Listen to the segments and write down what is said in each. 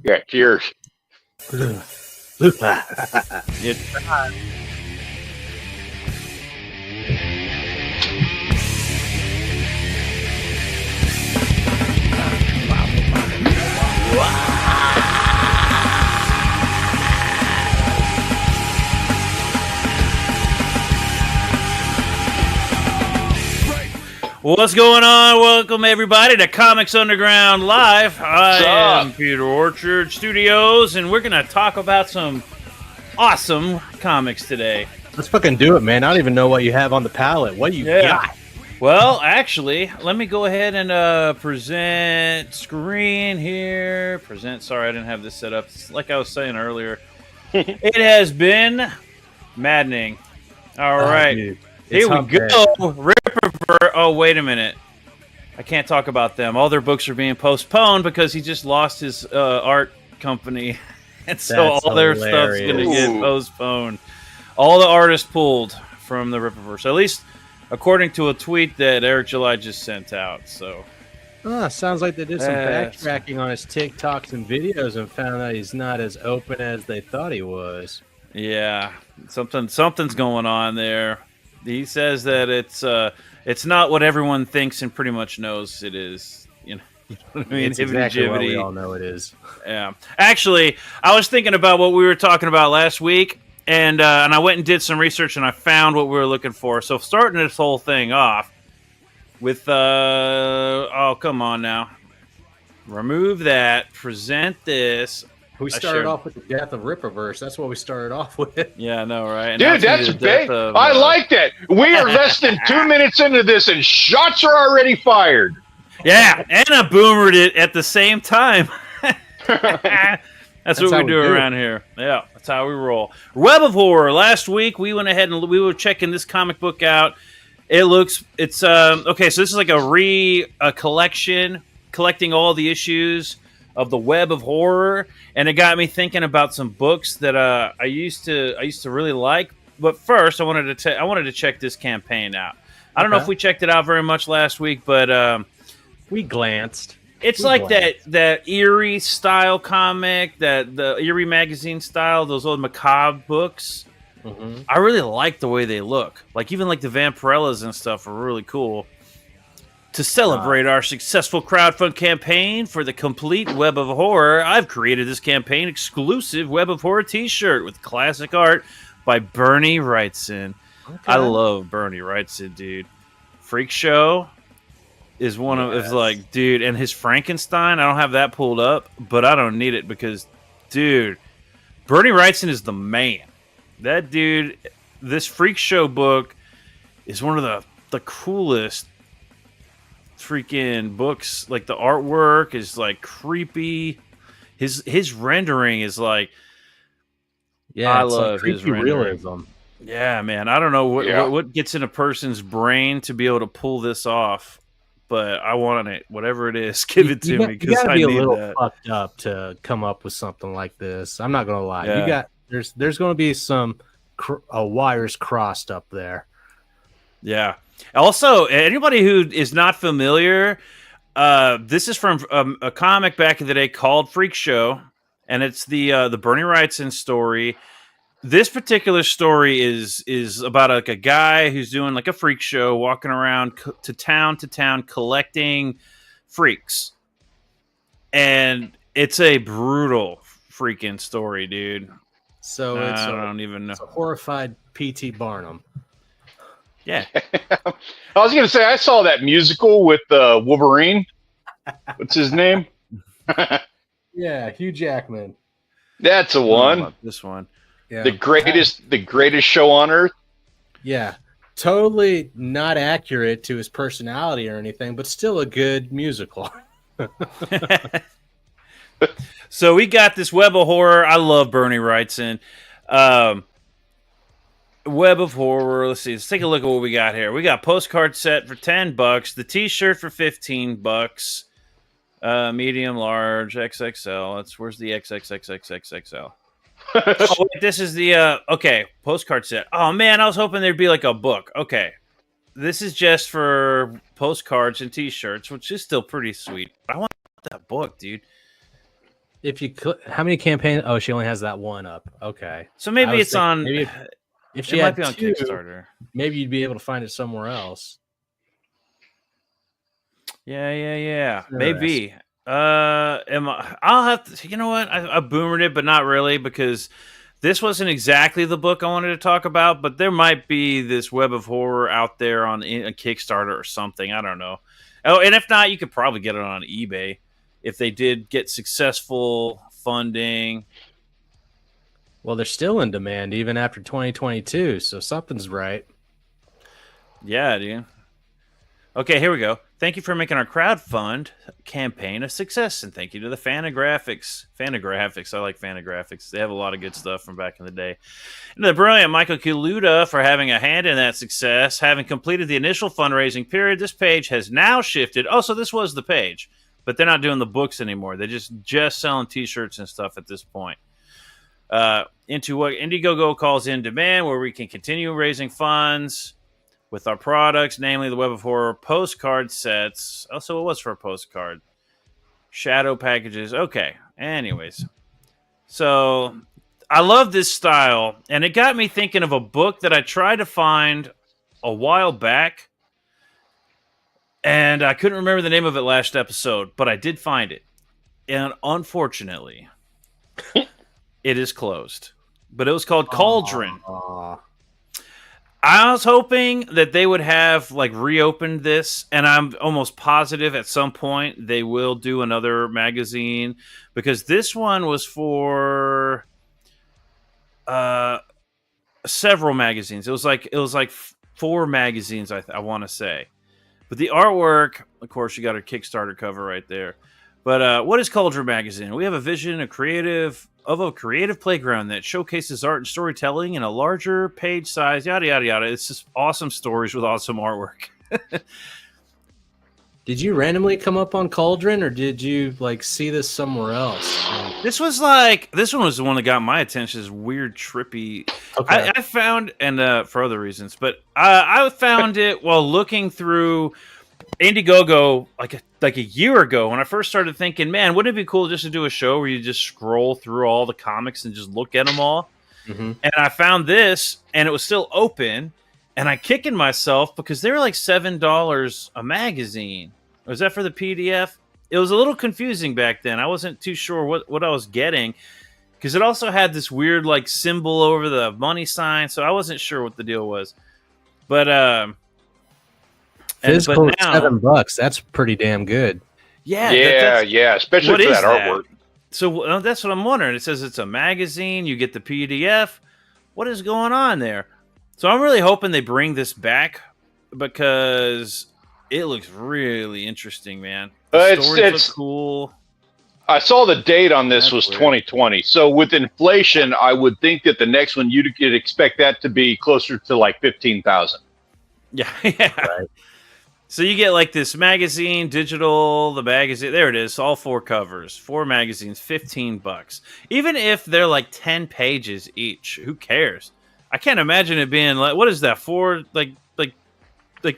Yeah, cheers. It's time. What's going on? Welcome everybody to Comics Underground Live. I am Peter Orchard Studios, and we're gonna talk about some awesome comics today. Let's fucking do it, man. I don't even know what you have on the palette. What you got? Well, actually, let me go ahead and present screen here. Sorry, I didn't have this set up. Like I was saying earlier, it has been maddening. All right. Dude. Here we go. Ripper. Oh, wait a minute. I can't talk about them. All their books are being postponed because he just lost his art company. And so That's all their hilarious. stuff's going to get postponed. All the artists pulled from the Ripperverse. At least according to a tweet that Eric July just sent out. So Sounds like they did some backtracking on his TikToks and videos and found out he's not as open as they thought he was. yeah, something's going on there. He says that it's not what everyone thinks and pretty much knows it is. You know what I mean? It's exactly what we all know it is. Yeah. Actually, I was thinking about what we were talking about last week, and I went and did some research, and I found what we were looking for. So starting this whole thing off with oh, come on now. Remove that. Present this. We started off with the death of Ripperverse. That's what we started off with. Yeah, I know, right? And Dude, that's big. I like that. We are less than 2 minutes into this, and shots are already fired. Yeah, and I boomered it at the same time. That's what we do around here. Yeah, that's how we roll. Web of Horror. Last week we went ahead and we were checking this comic book out. It's okay. So this is like a collection, collecting all the issues of the Web of Horror, and it got me thinking about some books that I used to really like. But first, I wanted to check this campaign out. I don't know if we checked it out very much last week, but we glanced. It's that eerie style comic, the eerie magazine style, those old macabre books. Mm-hmm. I really like the way they look. Like even like the Vampirellas and stuff are really cool. To celebrate our successful crowdfund campaign for the complete Web of Horror, I've created this campaign exclusive Web of Horror t-shirt with classic art by Bernie Wrightson. Okay. I love Bernie Wrightson, dude. Freak Show is one of it's like, dude, and his Frankenstein, I don't have that pulled up, but I don't need it because, dude, Bernie Wrightson is the man. That dude, this Freak Show book is one of the coolest freaking books. Like the artwork is like creepy. His rendering is like, I love his realism. Yeah, man. I don't know what gets in a person's brain to be able to pull this off, but I want it. Whatever it is, give it to me because I need that. You gotta be a little fucked up to come up with something like this. I'm not gonna lie. Yeah. There's gonna be some wires crossed up there. Yeah. Also, anybody who is not familiar, this is from a comic back in the day called Freak Show, and it's the Bernie Wrightson story. This particular story is about a guy who's doing like a freak show, walking around to town collecting freaks, and it's a brutal freaking story, dude. So I don't even know. It's a horrified P.T. Barnum. Yeah. I was going to say, I saw that musical with Wolverine. What's his name? Yeah, Hugh Jackman. That's the one. This one. Yeah. The greatest show on earth. Yeah. Totally not accurate to his personality or anything, but still a good musical. So we got this Web of Horror. I love Bernie Wrightson. Web of Horror. Let's see. Let's take a look at what we got here. We got postcard set for $10, the T-shirt for $15, medium, large, XXL. Where's the XXXXXXL? Oh, wait, this is the postcard set. Oh man, I was hoping there'd be like a book. Okay, this is just for postcards and T-shirts, which is still pretty sweet. I want that book, dude. if you could, how many campaigns? Oh, she only has that one up. Okay, So maybe it's on. Maybe if she it had might be on two, Kickstarter. maybe you'd be able to find it somewhere else. Yeah. Maybe. I'll have to. You know what? I boomered it, but not really, because this wasn't exactly the book I wanted to talk about. But there might be this Web of Horror out there on a Kickstarter or something. I don't know. Oh, and if not, you could probably get it on eBay if they did get successful funding. Well, they're still in demand even after 2022, so something's right. Yeah, dude. Okay, here we go. Thank you for making our crowdfund campaign a success, and thank you to the Fanagraphics. I like Fanagraphics. They have a lot of good stuff from back in the day. And the brilliant Michael Kiluda for having a hand in that success. Having completed the initial fundraising period, this page has now shifted. Oh, so this was the page, but they're not doing the books anymore. They're just selling T-shirts and stuff at this point. Into what Indiegogo calls In Demand, where we can continue raising funds with our products, namely the Web of Horror postcard sets. Also, it was for a postcard. Shadow packages. Okay. Anyways. So, I love this style, and it got me thinking of a book that I tried to find a while back, and I couldn't remember the name of it last episode, but I did find it. And unfortunately, it is closed. But it was called Cauldron. I was hoping that they would have reopened this, and I'm almost positive at some point they will do another magazine, because this one was for several magazines. It was like 4 magazines, I want to say. But the artwork, of course, you got a Kickstarter cover right there. But what is Cauldron Magazine? We have a vision, a creative playground that showcases art and storytelling in a larger page size, yada, yada, yada. It's just awesome stories with awesome artwork. Did you randomly come up on Cauldron, or did you see this somewhere else? This one was the one that got my attention. Is weird, trippy. Okay. I found, and for other reasons, but I found it while looking through Indiegogo like a year ago, when I first started thinking, man, wouldn't it be cool just to do a show where you just scroll through all the comics and just look at them all? Mm-hmm. And I found this, and it was still open, and I kicking myself because they were like $7 a magazine. Was that for the PDF? It was a little confusing back then. I wasn't too sure what I was getting, because it also had this weird symbol over the money sign, so I wasn't sure what the deal was. But physical now, $7. That's pretty damn good. Yeah, especially for that artwork. So that's what I'm wondering. It says it's a magazine. You get the PDF. What is going on there? So I'm really hoping they bring this back, because it looks really interesting, man. The stories look cool. I saw the date on this was 2020. So with inflation, I would think that the next one you could expect that to be closer to 15,000. Yeah. Right. So you get this magazine, digital, the magazine. There it is. All 4 covers, 4 magazines, $15. Even if they're 10 pages each, who cares? I can't imagine it being what is that? 4,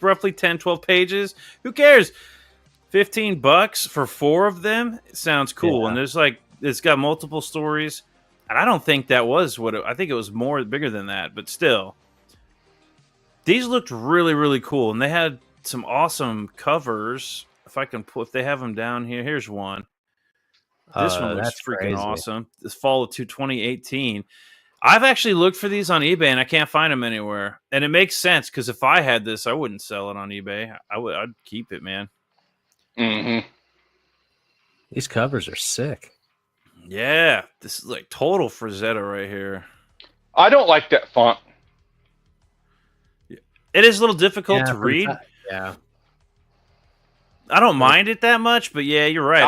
roughly 10, 12 pages. Who cares? $15 for 4 of them. It sounds cool. Yeah. And there's it's got multiple stories. And I don't think that was I think it was bigger than that, but still. These looked really, really cool. And they had some awesome covers. If they have them down here, here's one. This one looks freaking crazy. Awesome. This fall of 2018. I've actually looked for these on eBay, and I can't find them anywhere. And it makes sense, because if I had this, I wouldn't sell it on eBay. I'd keep it, man. Mm-hmm. These covers are sick. Yeah, this is total Frazetta right here. I don't like that font. It is a little difficult to read. Yeah. I don't mind it that much, but yeah, you're right.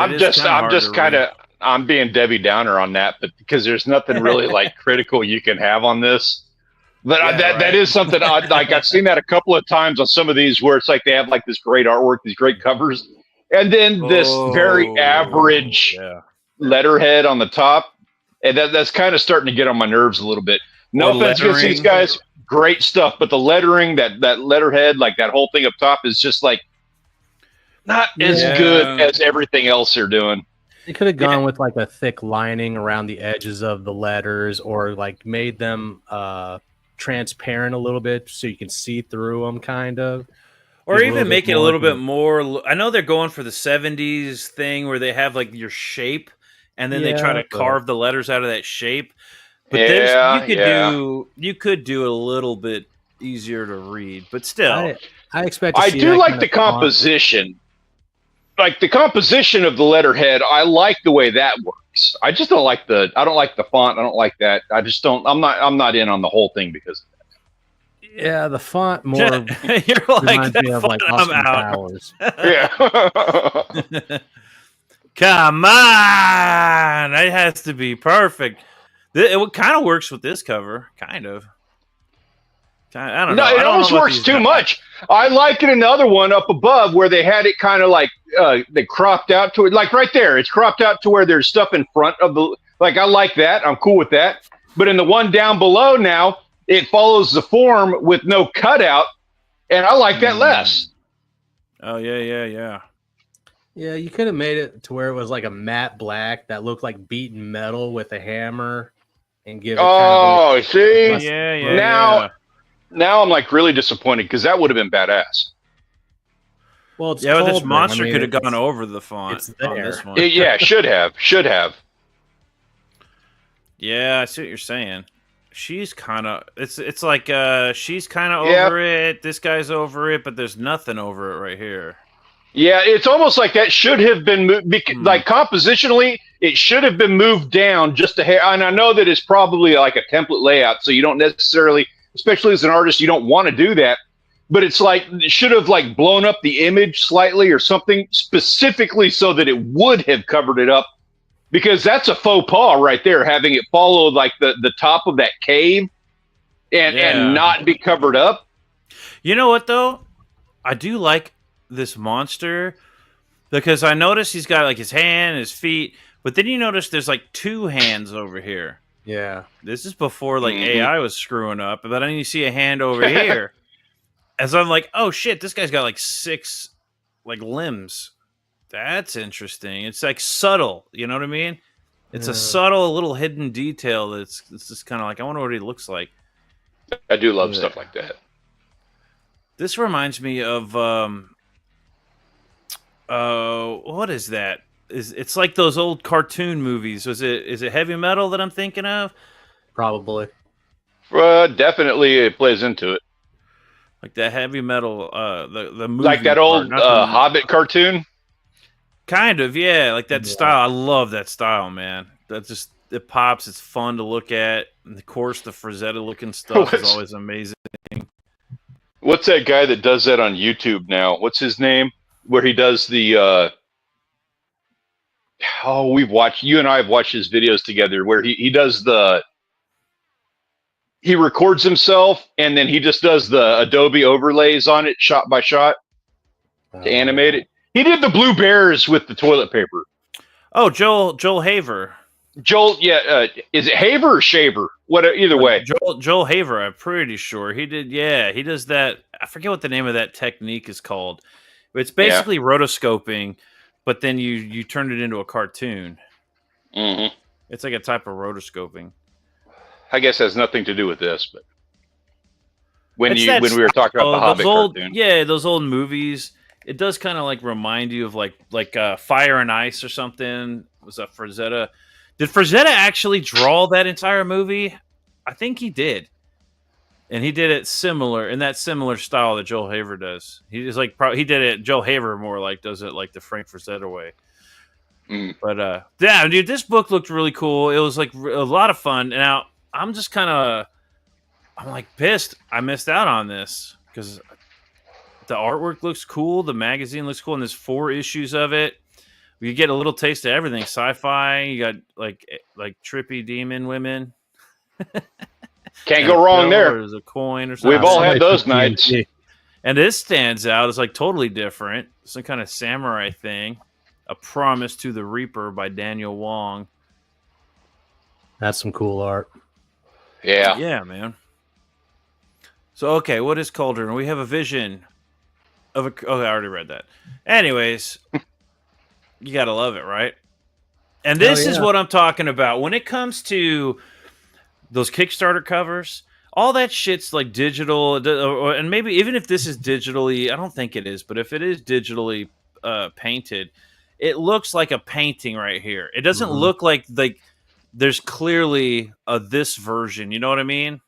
I'm being Debbie Downer on that, but because there's nothing really critical you can have on this. But that is something I've seen that a couple of times on some of these, where it's they have this great artwork, these great covers, and then this very average letterhead on the top, and that's kind of starting to get on my nerves a little bit. No offense against these guys. Great stuff, but the lettering, that letterhead, that whole thing up top is just not as good as everything else they're doing. They could have gone with like a thick lining around the edges of the letters, or like made them transparent a little bit so you can see through them, kind of. Or even make it a little bit more. I know they're going for the 70s thing where they have like your shape, and then they try to carve the letters out of that shape. But you could do it a little bit easier to read, but still, I expect. I do like the composition. Like the composition of the letterhead, I like the way that works. I just don't like the font. I don't like that. I just don't. I'm not in on the whole thing because. Yeah, the font more. You're like that font, like I'm out. Powers. Yeah. Come on, it has to be perfect. It kind of works with this cover, kind of. I don't know. No, it almost works too much. I like it in the other one up above where they had it kind of like they cropped out to it, like right there. It's cropped out to where there's stuff in front of the. Like I like that. I'm cool with that. But in the one down below now, it follows the form with no cutout, and I like that less. Oh yeah. Yeah, you could have made it to where it was like a matte black that looked like beaten metal with a hammer, and give it. See, yeah. Now I'm like really disappointed because that would have been badass. Well, it's but this monster could have gone over the font. It's there. On this one. Should have. Yeah, I see what you're saying. She's kind of it's like she's kind of over it. This guy's over it, but there's nothing over it right here. Yeah, it's almost like that should have been moved. Like compositionally, it should have been moved down just a hair. And I know that it's probably like a template layout, so you don't necessarily, especially as an artist, you don't want to do that. But it's like it should have like blown up the image slightly or something specifically so that it would have covered it up. Because that's a faux pas right there, having it follow like the top of that cave and not be covered up. You know what though? I do like this monster because I noticed he's got like his hand, his feet, but then you notice there's like two hands over here. Yeah. This is before like AI was screwing up, but then you see a hand over here. As I'm like, oh shit, this guy's got like 6 like limbs. That's interesting. It's like subtle, you know what I mean? It's a subtle little hidden detail it's just kind of like, I wonder what he looks like. I do love stuff like that. This reminds me of what is that? It's like those old cartoon movies. Is it Heavy Metal that I'm thinking of? Probably. Definitely it plays into it. Like that Heavy Metal the movie. Like that old Hobbit cartoon? Kind of, yeah. Like that style. I love that style, man. That just it pops. It's fun to look at. And of course, the Frazetta looking stuff is always amazing. What's that guy that does that on YouTube now? What's his name? Where he does the you and I have watched his videos together where he does he records himself and then he just does the Adobe overlays on it shot by shot to animate it. He did the Blue Bears with the toilet paper. Oh, Joel Haver. Joel, is it Haver or Shaver? Either way. Joel Haver, I'm pretty sure. He did, he does that. I forget what the name of that technique is called. It's basically rotoscoping, but then you turn it into a cartoon. Mm-hmm. It's like a type of rotoscoping. I guess it has nothing to do with this, but when we were talking about the Hobbit cartoon. Yeah, those old movies, it does kind of like remind you of like Fire and Ice or something. Was that Frazetta? Did Frazetta actually draw that entire movie? I think he did. And he did it in that similar style that Joel Haver does. He is like he did it. Joel Haver more like does it like the Frank Frazetta way. But yeah, dude, this book looked really cool. It was like a lot of fun. Now I'm just I'm like pissed I missed out on this because the artwork looks cool, the magazine looks cool, and there's 4 issues of it. You get a little taste of everything. Sci-fi. You got like trippy demon women. Can't go wrong there. There's a coin or something. We've all had those nights. And this stands out. It's like totally different. Some kind of samurai thing. A Promise to the Reaper by Daniel Wong. That's some cool art. Yeah. Yeah, man. So, okay, what is Cauldron? We have a vision of a... Oh, I already read that. Anyways, you gotta love it, right? And this is what I'm talking about. When it comes to those Kickstarter covers, all that shit's like digital, and maybe even if this is digitally, I don't think it is, but if it is digitally painted, it looks like a painting right here. It doesn't look like there's clearly this version. You know what I mean?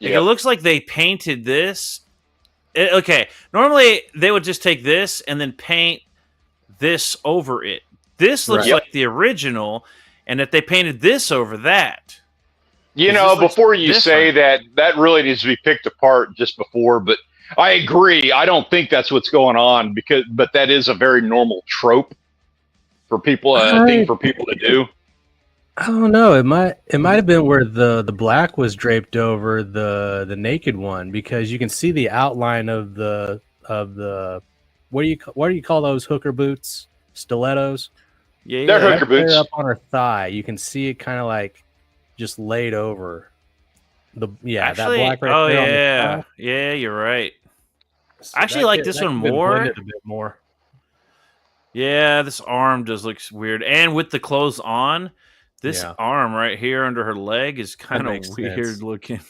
Like, it looks like they painted this. Okay, normally they would just take this and then paint this over it. This looks like the original, and that they painted this over that. You know, before you say that, that really needs to be picked apart just before. But I agree. I don't think that's what's going on but that is a very normal trope for people. Thing for people to do. I don't know. It might have been where the black was draped over the naked one, because you can see the outline of the what do you call those hooker boots? Stilettos? Yeah, they're hooker boots. Up on her thigh. You can see it kind of like just laid over that black right there. Oh yeah, yeah, you're right. So I actually like this one more. A bit more. Yeah, this arm does look weird, and with the clothes on, this arm right here under her leg is kind of weird looking.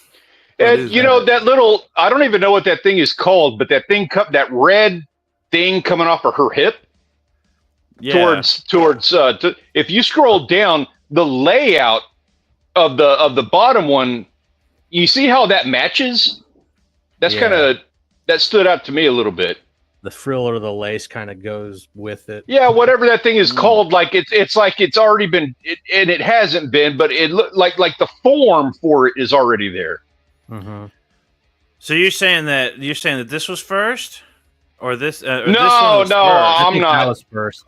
And you know that little, I don't even know what that thing is called, but that red thing coming off of her hip towards if you scroll down, the layout of the bottom one, you see how that matches? That's kind of, that stood out to me a little bit. The frill or the lace kind of goes with it. Yeah, whatever that thing is called, like it's like it's already been, and it hasn't been, but it looked like the form for it is already there. Mm-hmm. So you're saying that this was first, or this? Or no, this one was no, first? I'm not. That was first.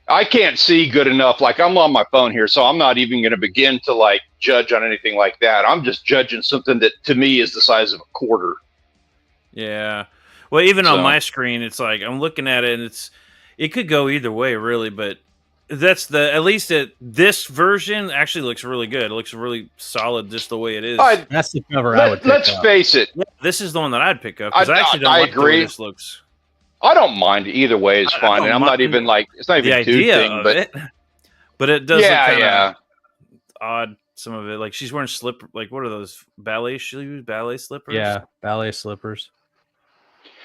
I can't see good enough. Like, I'm on my phone here, so I'm not even going to begin to like judge on anything like that. I'm just judging something that to me is the size of a quarter. Yeah. Well, even on my screen, it's like I'm looking at it, and it could go either way, really. But this version actually looks really good. It looks really solid, just the way it is. That's the cover I would pick Let's up. face it. Yeah, this is the one that I'd pick up, because I actually don't like the way this looks. I don't mind either way. It's fine, and I'm not even like, it's not even the idea thing, but it does look kind of odd. Some of it, like she's wearing like what are those ballet shoes? Ballet slippers? Yeah, ballet slippers.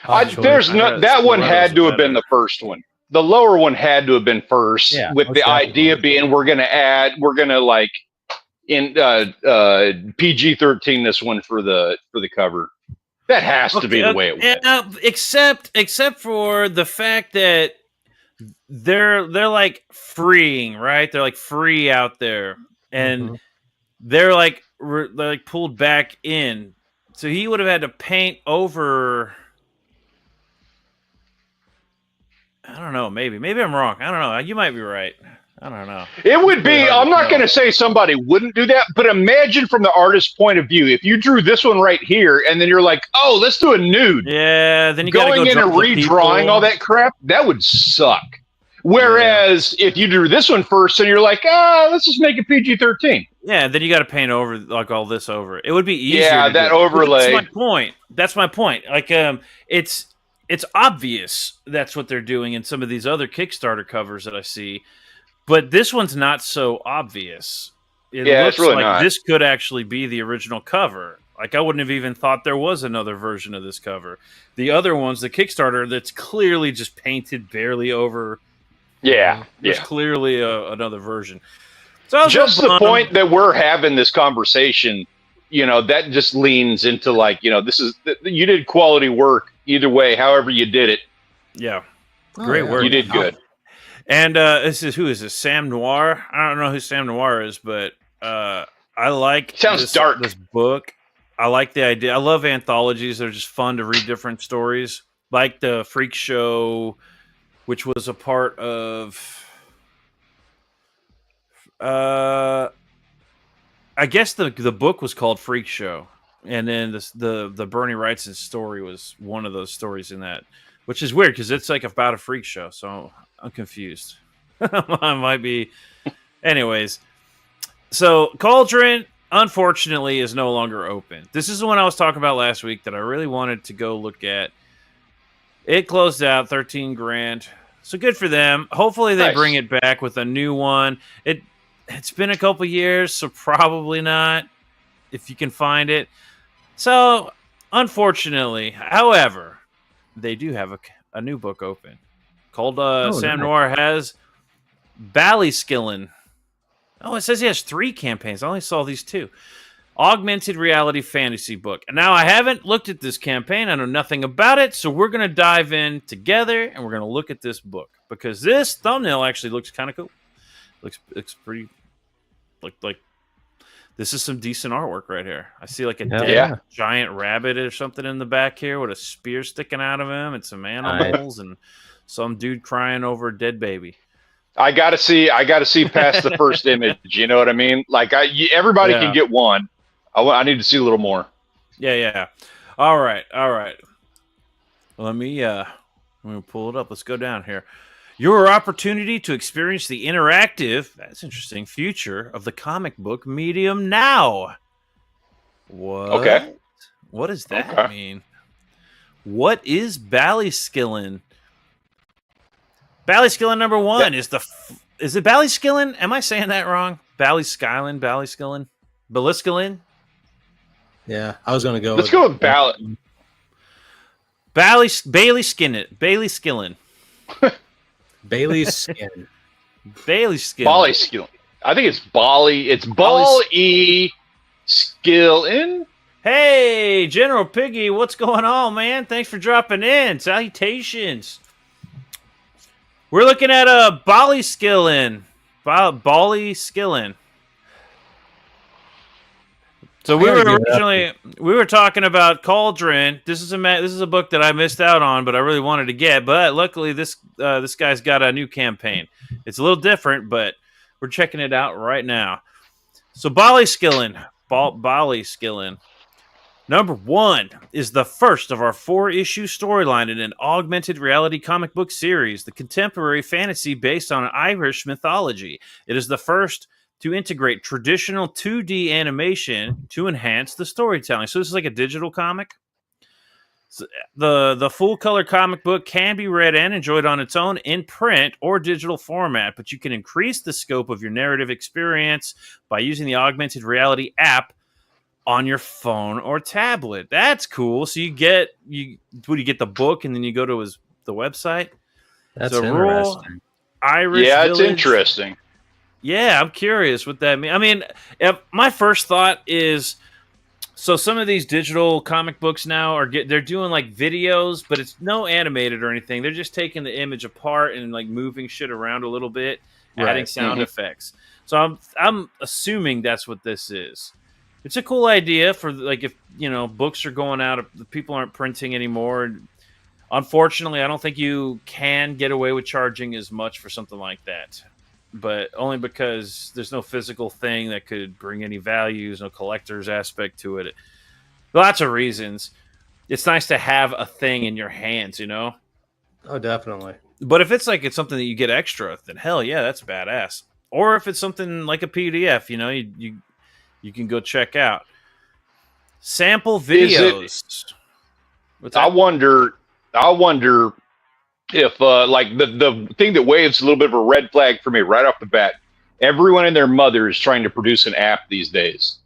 That one had to have been the first one. The lower one had to have been first, with the idea being we're gonna like in PG-13 this one for the cover. That has to be the way it went. Except for the fact that they're like freeing, right? They're like free out there, and they're like pulled back in. So he would have had to paint over. I don't know. Maybe I'm wrong. I don't know. You might be right. I don't know. It would be. I'm not going to say somebody wouldn't do that, but imagine from the artist's point of view, if you drew this one right here, and then you're like, "Oh, let's do a nude." Yeah. Then you going in and redrawing all that crap. That would suck. Whereas if you drew this one first, and you're like, let's just make it PG-13. Yeah. Then you got to paint over like all this over. It would be easier. Yeah, that overlay. That's my point. Like, it's obvious that's what they're doing in some of these other Kickstarter covers that I see. But this one's not so obvious. It looks it's really like not. This could actually be the original cover. Like, I wouldn't have even thought there was another version of this cover. The other one's the Kickstarter that's clearly just painted barely over. Yeah, There's clearly another version. So just the point that we're having this conversation, that just leans into like, you did quality work either way, however you did it. Yeah, great work. You did good. And who is this? Sam Noir? I don't know who Sam Noir is, but I like dark. This book. I like the idea. I love anthologies. They're just fun to read different stories. Like the Freak Show, which was a part of I guess the book was called Freak Show. And then the Bernie Wrightson story was one of those stories in that, which is weird because it's like about a freak show. So I'm confused. I might be. Anyways, so Cauldron, unfortunately, is no longer open. This is the one I was talking about last week that I really wanted to go look at. It closed out, $13,000. So good for them. Hopefully they bring it back with a new one. It's been a couple years, so probably not, if you can find it. So, unfortunately, however, they do have a new book open called Sam nice. Noir has Ballyskillin. Oh, it says he has 3 campaigns. I only saw these 2. Augmented reality fantasy book. And now I haven't looked at this campaign. I know nothing about it. So we're going to dive in together and we're going to look at this book because this thumbnail actually looks kind of cool. Looks pretty like this is some decent artwork right here. I see like a dead giant rabbit or something in the back here with a spear sticking out of him and some animals and some dude crying over a dead baby. I gotta see past the first image. You know what I mean? Like everybody can get one. I need to see a little more. Yeah. All right. Let me pull it up. Let's go down here. Your opportunity to experience the interactive, that's interesting, future of the comic book medium now. What? Okay. What does that mean? What is Ballyskillin? Ballyskillin number 1 is is it Ballyskillin? Am I saying that wrong? Ballyskillin? Ballyskillin? Yeah, I was gonna go. Let's go with Bally. Ballyskillin. Bailey's skin. Ballyskillin. I think it's Bally. It's Bally Skillin. Hey, General Piggy, what's going on, man? Thanks for dropping in. Salutations. We're looking at a Ballyskillin. Ballyskillin. So we were talking about Cauldron. This is a book that I missed out on, but I really wanted to get. But luckily, this guy's got a new campaign. It's a little different, but we're checking it out right now. So Ballyskillin. Number 1 is the first of our 4-issue storyline in an augmented reality comic book series, the contemporary fantasy based on Irish mythology. It is the first to integrate traditional 2D animation to enhance the storytelling. So this is like a digital comic. So the full color comic book can be read and enjoyed on its own in print or digital format, but you can increase the scope of your narrative experience by using the augmented reality app on your phone or tablet. That's cool. So you get the book and then you go to the website. That's so interesting. Irish Village. It's interesting. Yeah, I'm curious what that means. I mean, my first thought is, so some of these digital comic books now they're doing like videos, but it's no animated or anything. They're just taking the image apart and like moving shit around a little bit, adding sound effects. So I'm assuming that's what this is. It's a cool idea for like if books are going out, if people aren't printing anymore. Unfortunately, I don't think you can get away with charging as much for something like that. But only because there's no physical thing that could bring any values, no collector's aspect to it. Lots of reasons. It's nice to have a thing in your hands, Oh, definitely. But if it's something that you get extra, then hell yeah, that's badass. Or if it's something like a PDF, you can go check out. Sample videos. I wonder if like the thing that waves a little bit of a red flag for me right off the bat, everyone and their mother is trying to produce an app these days.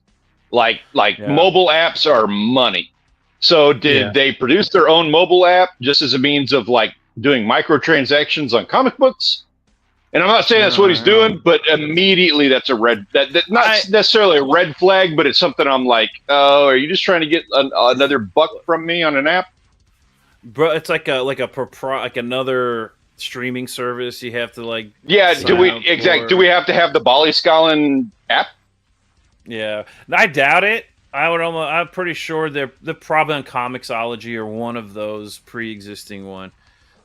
Mobile apps are money. So did they produce their own mobile app just as a means of like doing microtransactions on comic books? And I'm not saying that's what he's doing, but immediately that's a not necessarily a red flag, but it's something I'm like, oh, are you just trying to get another buck from me on an app? Bro, it's like another streaming service you have to like. Yeah, do we have to have the Ballyskillin app? Yeah, I doubt it. I'm pretty sure they're probably on Comixology or one of those pre-existing one.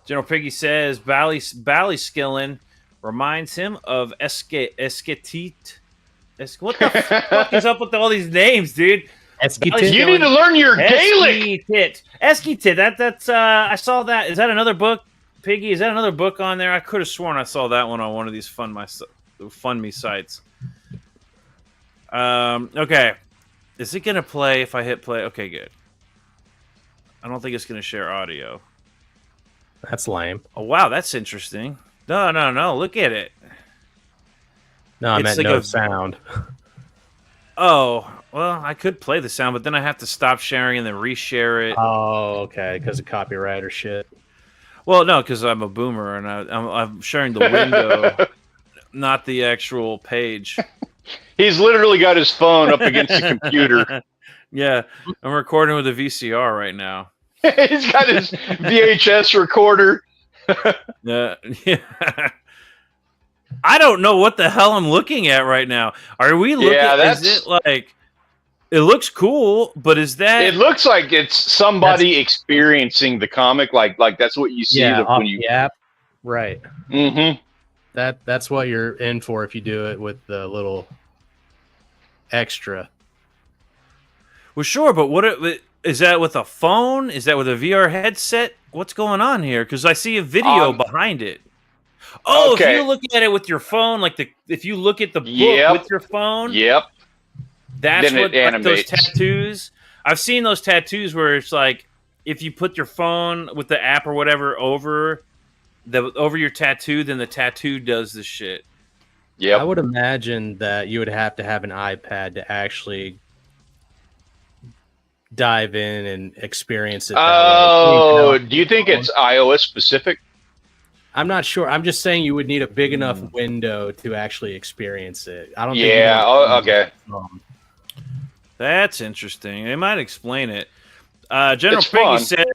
General Piggy says Ballyskillin reminds him of Esketit. What the fuck is up with all these names, dude? Esketit. You need to learn your Gaelic. Esketit. That's I saw that. Is that another book, Piggy? Is that another book on there? I could have sworn I saw that one on one of these Fund Me sites. Okay. Is it gonna play if I hit play? Okay, good. I don't think it's gonna share audio. That's lame. Oh wow, that's interesting. No. Look at it. No, I It's meant like no a- sound. Oh, well, I could play the sound, but then I have to stop sharing and then reshare it. Oh, okay, because of copyright or shit. Well, no, because I'm a boomer and I'm sharing the window, not the actual page. He's literally got his phone up against the computer. Yeah, I'm recording with a VCR right now. He's got his VHS recorder. Yeah. I don't know what the hell I'm looking at right now. Are we looking? Yeah, is it like? It looks cool, but is that? It looks like it's somebody experiencing the comic. Like that's what you see when you. the app, right? Mm-hmm. That's what you're in for if you do it with the little extra. Well, sure, but is that with a phone? Is that with a VR headset? What's going on here? Because I see a video behind it. Oh, okay. If you look at it with your phone, if you look at the book with your phone, that's then what like those tattoos. I've seen those tattoos where it's like if you put your phone with the app or whatever over your tattoo, then the tattoo does the shit. Yeah, I would imagine that you would have to have an iPad to actually dive in and experience it. Oh, do you think it's iOS specific? I'm not sure. I'm just saying you would need a big enough window to actually experience it. I don't. Yeah. Okay. That's interesting. They might explain it. General Piggy said,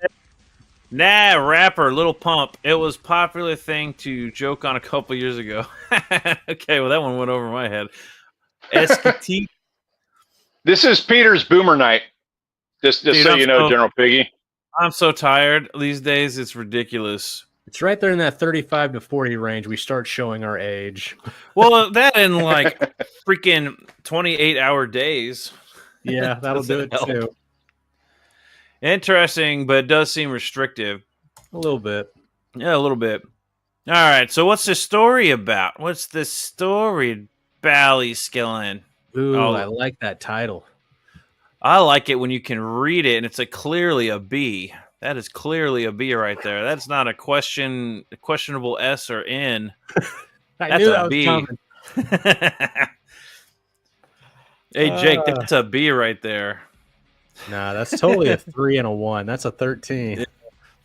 "Nah, rapper, Little Pump. It was a popular thing to joke on a couple years ago." Okay, well that one went over my head. SKT. This is Peter's Boomer Night. Just so you know, General Piggy. I'm so tired these days. It's ridiculous. It's right there in that 35 to 40 range. We start showing our age. Well, that in like freaking 28-hour days. Yeah, that'll do it too. Interesting, but it does seem restrictive. A little bit. Yeah, a little bit. All right, so what's the story about? What's the story, Ballyskillin? Ooh, I like that title. I like it when you can read it and it's clearly a B. That is clearly a B right there. That's not a questionable S or N. That's a B. Hey, Jake, that's a B right there. Nah, that's totally a 3 and a 1. That's a 13.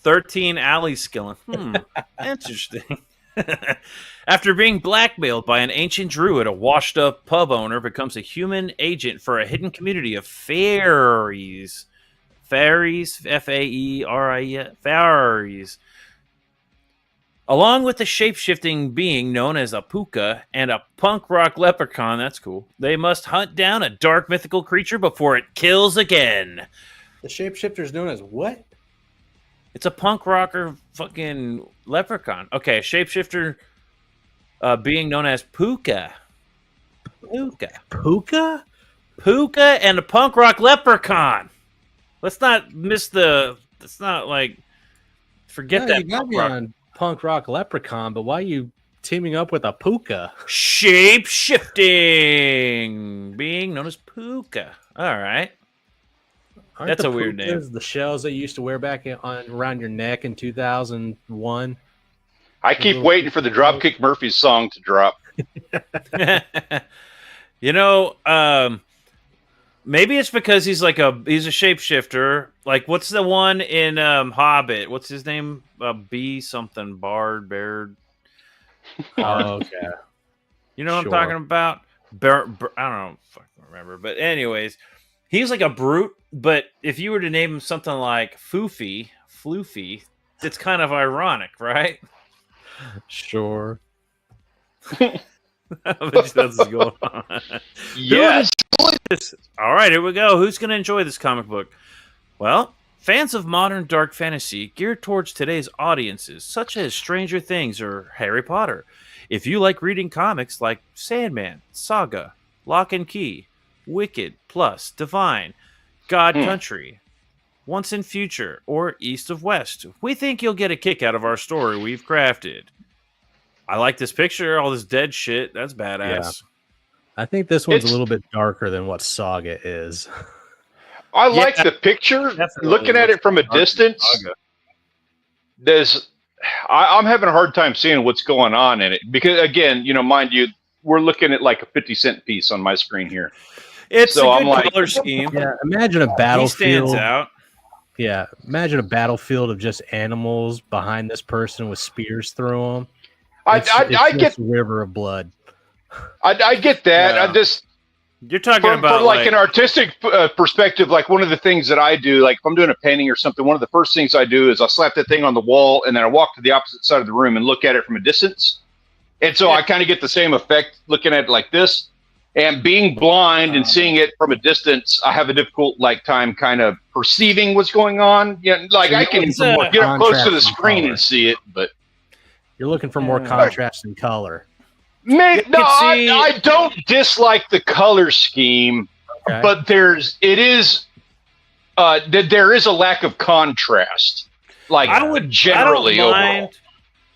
13 alley skilling. Interesting. After being blackmailed by an ancient druid, a washed-up pub owner becomes a human agent for a hidden community of fairies. Fairies, F-A-E-R-I-E, fairies. Along with the shape-shifting being known as a puka and a punk rock leprechaun, that's cool, they must hunt down a dark mythical creature before it kills again. The shapeshifter is known as what? It's a punk rocker fucking leprechaun. Okay, shapeshifter being known as puka. Puka? Puka and a punk rock leprechaun. Let's not miss let's not forget that. You got me on punk rock leprechaun, but why are you teaming up with a puka? Shape shifting, being known as puka. All right, that's a weird name. The shells that you used to wear back around your neck in 2001. I keep waiting for the Dropkick Murphys song to drop. You know, maybe it's because he's a shapeshifter. Like, what's the one in Hobbit? What's his name? B something Bard Baird. Oh, okay. You know what I'm talking about? I don't know. Fucking remember. But anyways, he's like a brute. But if you were to name him something like Floofy, it's kind of ironic, right? Sure. That's what's going on. Yes. All right, here we go. Who's going to enjoy this comic book? Well, fans of modern dark fantasy geared towards today's audiences, such as Stranger Things or Harry Potter. If you like reading comics like Sandman, Saga, Lock and Key, Wicked, Plus, Divine, God Country, Once and Future, or East of West, we think you'll get a kick out of our story we've crafted. I like this picture, all this dead shit. That's badass. Yeah. I think this one's a little bit darker than what Saga is. I like the picture. Looking at it from a distance, I'm having a hard time seeing what's going on in it. Because, again, mind you, we're looking at like a 50-cent piece on my screen here. It's So a I'm good like- color scheme. Yeah, imagine a He battlefield. stands out. Yeah, imagine a battlefield of just animals behind this person with spears through them. I It's get a river of blood. I get that. Yeah. I just You're talking from about like an artistic perspective, like one of the things that I do, like if I'm doing a painting or something, one of the first things I do is I slap that thing on the wall and then I walk to the opposite side of the room and look at it from a distance. And so I kind of get the same effect looking at it like this. And being blind and seeing it from a distance, I have a difficult time kind of perceiving what's going on. Yeah, like So I can looking for more get up close to the contrast and screen color. and see it, but You're looking for more contrast and color. man, no, see- I don't dislike the color scheme, Okay. but there is a lack of contrast. Like I would generally overall.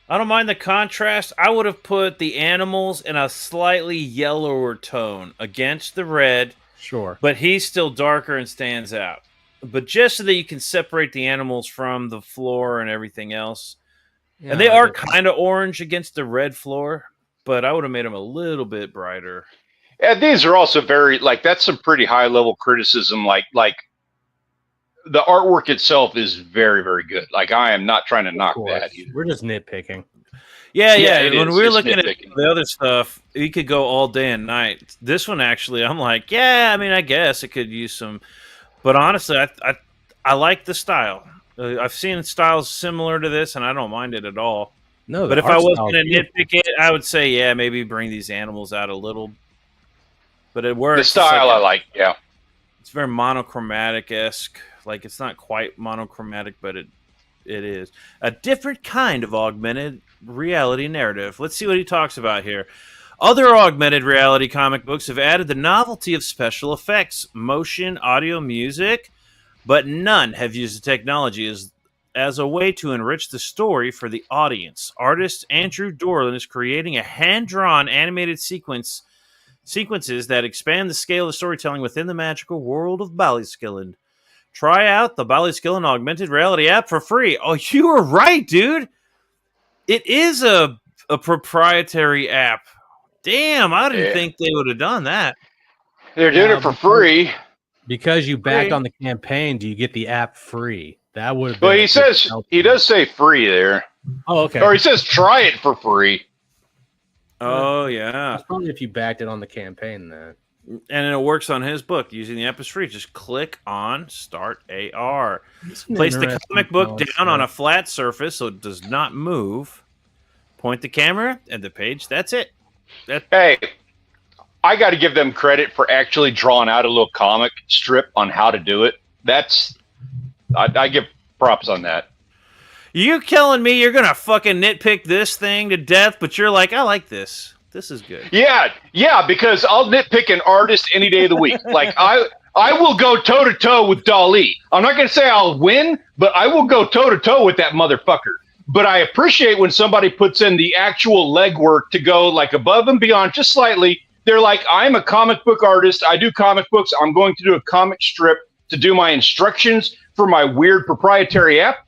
I don't mind the contrast. I would have put the animals in a slightly yellower tone against the red, Sure. but he's still darker and stands out. But just so that you can separate the animals from the floor and everything else. Yeah, And they are kind of orange against the red floor, but I would have made them a little bit brighter. And these are also very that's some pretty high level criticism. Like the artwork itself is very, very good. Like I am not trying to knock that either. We're just nitpicking. Yeah. it When is. we were It's looking nitpicking. at the other stuff, you could go all day and night. This one, actually, I'm like, yeah, I mean, I guess it could use some. But honestly, I like the style. I've seen styles similar to this, and I don't mind it at all. No, But the if I art was style going is to nitpick it, I would say, yeah, maybe bring these animals out a little. But it works. The style I like, yeah. It's very monochromatic-esque. Like, it's not quite monochromatic, but it is. A different kind of augmented reality narrative. Let's see what he talks about here. Other augmented reality comic books have added the novelty of special effects, motion, audio, music, but none have used the technology as a way to enrich the story for the audience. Artist Andrew Dorland is creating a hand-drawn animated sequences that expand the scale of storytelling within the magical world of Ballyskillen. Try out the Ballyskillen augmented reality app for free. Oh, you were right, dude. It is a proprietary app. Damn, I didn't think they would have done that. They're doing it for free. Because you backed Free. on the campaign, do you get the app free? That would have been Well, a he big says help. he does say free there. Oh, okay. Or he says try it for free. Oh, yeah. That's probably if you backed it on the campaign then. And it works on his book. Using the app is free. Just click on Start AR. Place the comic book down on a flat surface so it does not move. Point the camera and the page. That's it. Hey, I got to give them credit for actually drawing out a little comic strip on how to do it. I give props on that. You telling me you're going to fucking nitpick this thing to death, but you're like, I like this. This is good. Yeah, because I'll nitpick an artist any day of the week. Like I will go toe to toe with Dali. I'm not going to say I'll win, but I will go toe to toe with that motherfucker. But I appreciate when somebody puts in the actual legwork to go like above and beyond just slightly. They're like, I'm a comic book artist. I do comic books. I'm going to do a comic strip to do my instructions for my weird proprietary app.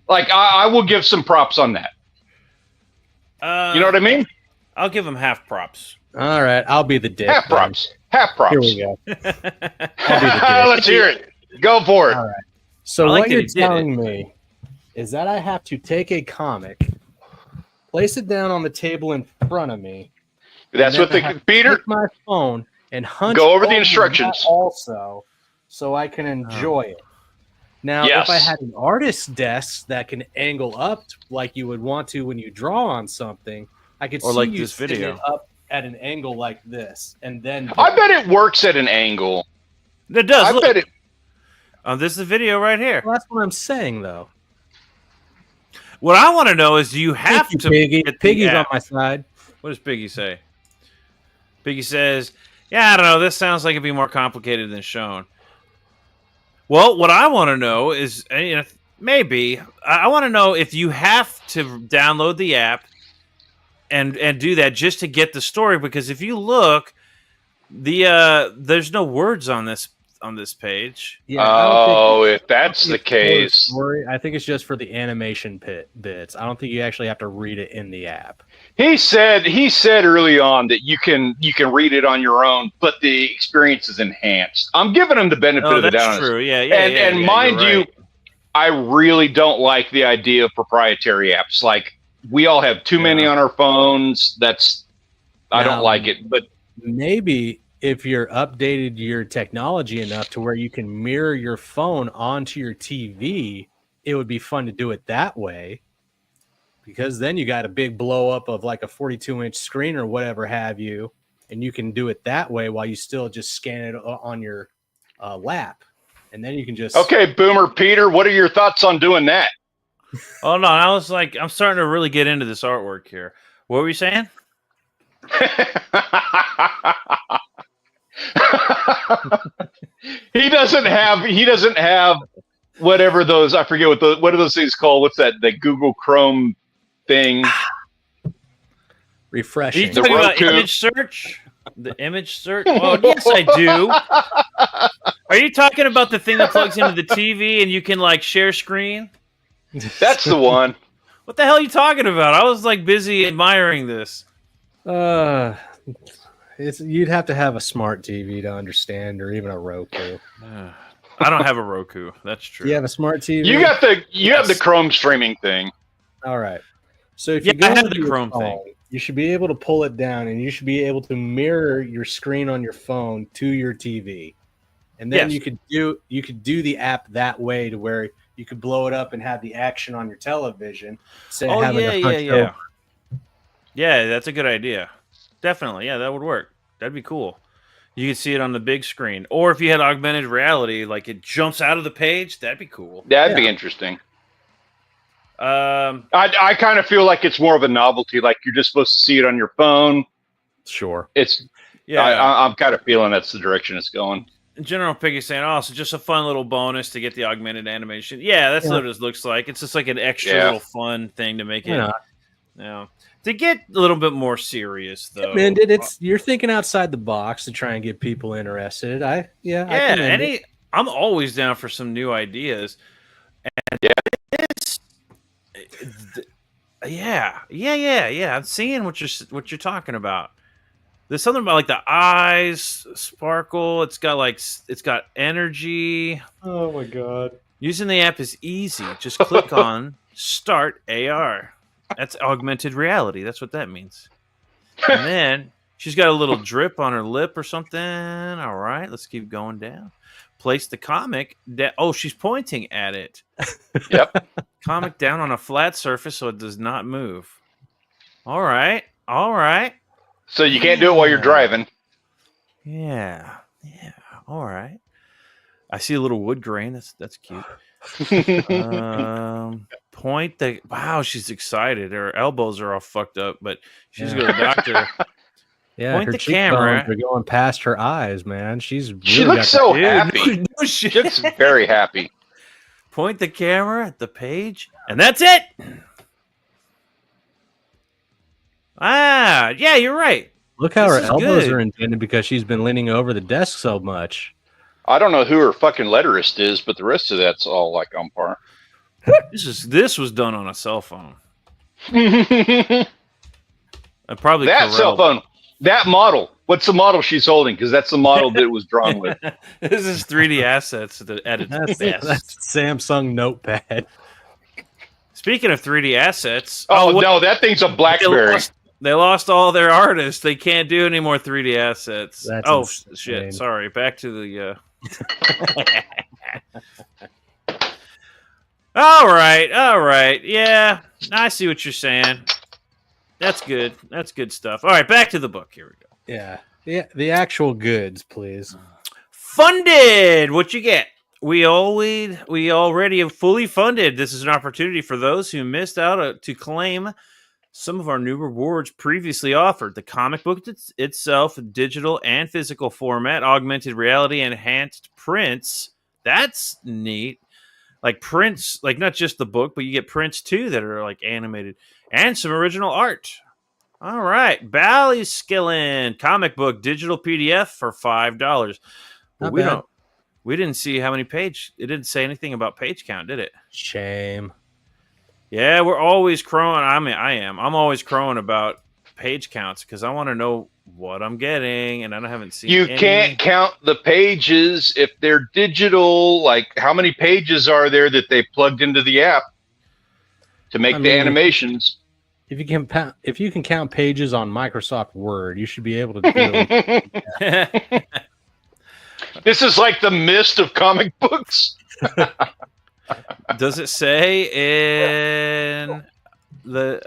Like I will give some props on that. You know what I mean? I'll give him half props. All right, I'll be the dick. Half then. props. Half props. Here we go. I'll be the dick. Let's hear it. Go for it. All right. So I like what that you're he did telling me is that I have to take a comic, place it down on the table in front of me. That's and what then I the have to Peter. take my phone and hunch Go over the that instructions. also, so I can enjoy it. Now, Yes. if I had an artist's desk that can angle up like you would want to when you draw on something, I could Or see like you this sitting video. it up at an angle like this, and then I bet it works at an angle. It does. I Look. bet it. This is the video right here. Well, that's what I'm saying, though. What I want to know is, do you have Thank to you, Piggy. get the Piggy's on app? my side. What does Piggy say? Piggy says, yeah, I don't know. This sounds like it'd be more complicated than shown. Well, what I want to know is, maybe, I want to know if you have to download the app and do that just to get the story, because if you look, there's no words on this on this page. Yeah. I don't think if that's the case, story. I think it's just for the animation bits. I don't think you actually have to read it in the app. he said early on that you can read it on your own, but the experience is enhanced. I'm giving him the benefit of the doubt. That's true. Yeah. And mind you, I really don't like the idea of proprietary apps. Like, we all have too many on our phones. I don't like it. But maybe if you're updated your technology enough to where you can mirror your phone onto your TV, it would be fun to do it that way. Because then you got a big blow up of like a 42-inch screen or whatever have you, and you can do it that way while you still just scan it on your lap. And then you can just... Okay, Boomer Peter, what are your thoughts on doing that? Oh, no, I was like, I'm starting to really get into this artwork here. What were you saying? He doesn't have whatever those, I forget what are those things called? What's that? The Google Chrome thing. Refreshing. Are you talking about image search? The image search? Oh, yes, I do. Are you talking about the thing that plugs into the TV and you can like share screen? That's the one. What the hell are you talking about? I was like busy admiring this. You'd have to have a smart TV to understand, or even a Roku. I don't have a Roku. That's true. You have a smart TV. You have the Chrome streaming thing. All right. So if you go I have into the your Chrome phone, thing. you should be able to pull it down, and you should be able to mirror your screen on your phone to your TV, and then you could do the app that way to where you could blow it up and have the action on your television. Yeah, that's a good idea. Definitely, yeah, that would work. That'd be cool. You could see it on the big screen, or if you had augmented reality, like it jumps out of the page, that'd be cool. That'd be interesting. I kind of feel like it's more of a novelty. Like, you're just supposed to see it on your phone. Sure. I'm kind of feeling that's the direction it's going. General Piggy saying, "Oh, so just a fun little bonus to get the augmented animation." Yeah, that's what it looks like. It's just like an extra little fun thing to make it. To get a little bit more serious, though. Man, you're thinking outside the box to try and get people interested. I'm always down for some new ideas. And I'm seeing what you're talking about. There's something about like the eyes sparkle. It's got energy. Oh my god! Using the app is easy. Just click on Start AR. That's augmented reality. That's what that means. And then she's got a little drip on her lip or something. All right, let's keep going down. Place the comic. She's pointing at it. Yep. Comic down on a flat surface so it does not move. All right. So you can't do it while you're driving. Yeah. All right. I see a little wood grain. That's cute. Point the. Wow, she's excited. Her elbows are all fucked up, but she's going to the doctor. Yeah, point her the camera. Are going past her eyes, man. She looks so happy. She looks very happy. Point the camera at the page, and that's it. Yeah, you're right. Look how her elbows are indented because she's been leaning over the desk so much. I don't know who her fucking letterist is, but the rest of that's all like on par. This was done on a cell phone. Probably that Corel. Cell phone. That model. What's the model she's holding? Because that's the model that it was drawn with. This is 3D assets at its best. That's Samsung Notepad. Speaking of 3D assets, no, that thing's a BlackBerry. They lost all their artists. They can't do any more 3D assets. That's shit! Sorry. Back to the. All right. Yeah, I see what you're saying. That's good. That's good stuff. All right, back to the book. Here we go. Yeah. The actual goods, please. Funded. What you get? We already have fully funded. This is an opportunity for those who missed out to claim some of our new rewards previously offered. The comic book itself, digital and physical format, augmented reality, enhanced prints. That's neat. Like prints, like not just the book, but you get prints too that are like animated. And some original art. All right. Ballyskillin comic book digital PDF for $5. Well, We didn't see how many page. It didn't say anything about page count, did it? Shame. Yeah, we're always crowing. I mean, I am. I'm always crowing about page counts because I want to know what I'm getting, and I haven't seen. You can't count the pages if they're digital. Like, how many pages are there that they plugged into the app to make the animations? If you can count pages on Microsoft Word, you should be able to do it. This is like the Mist of comic books. Does it say in the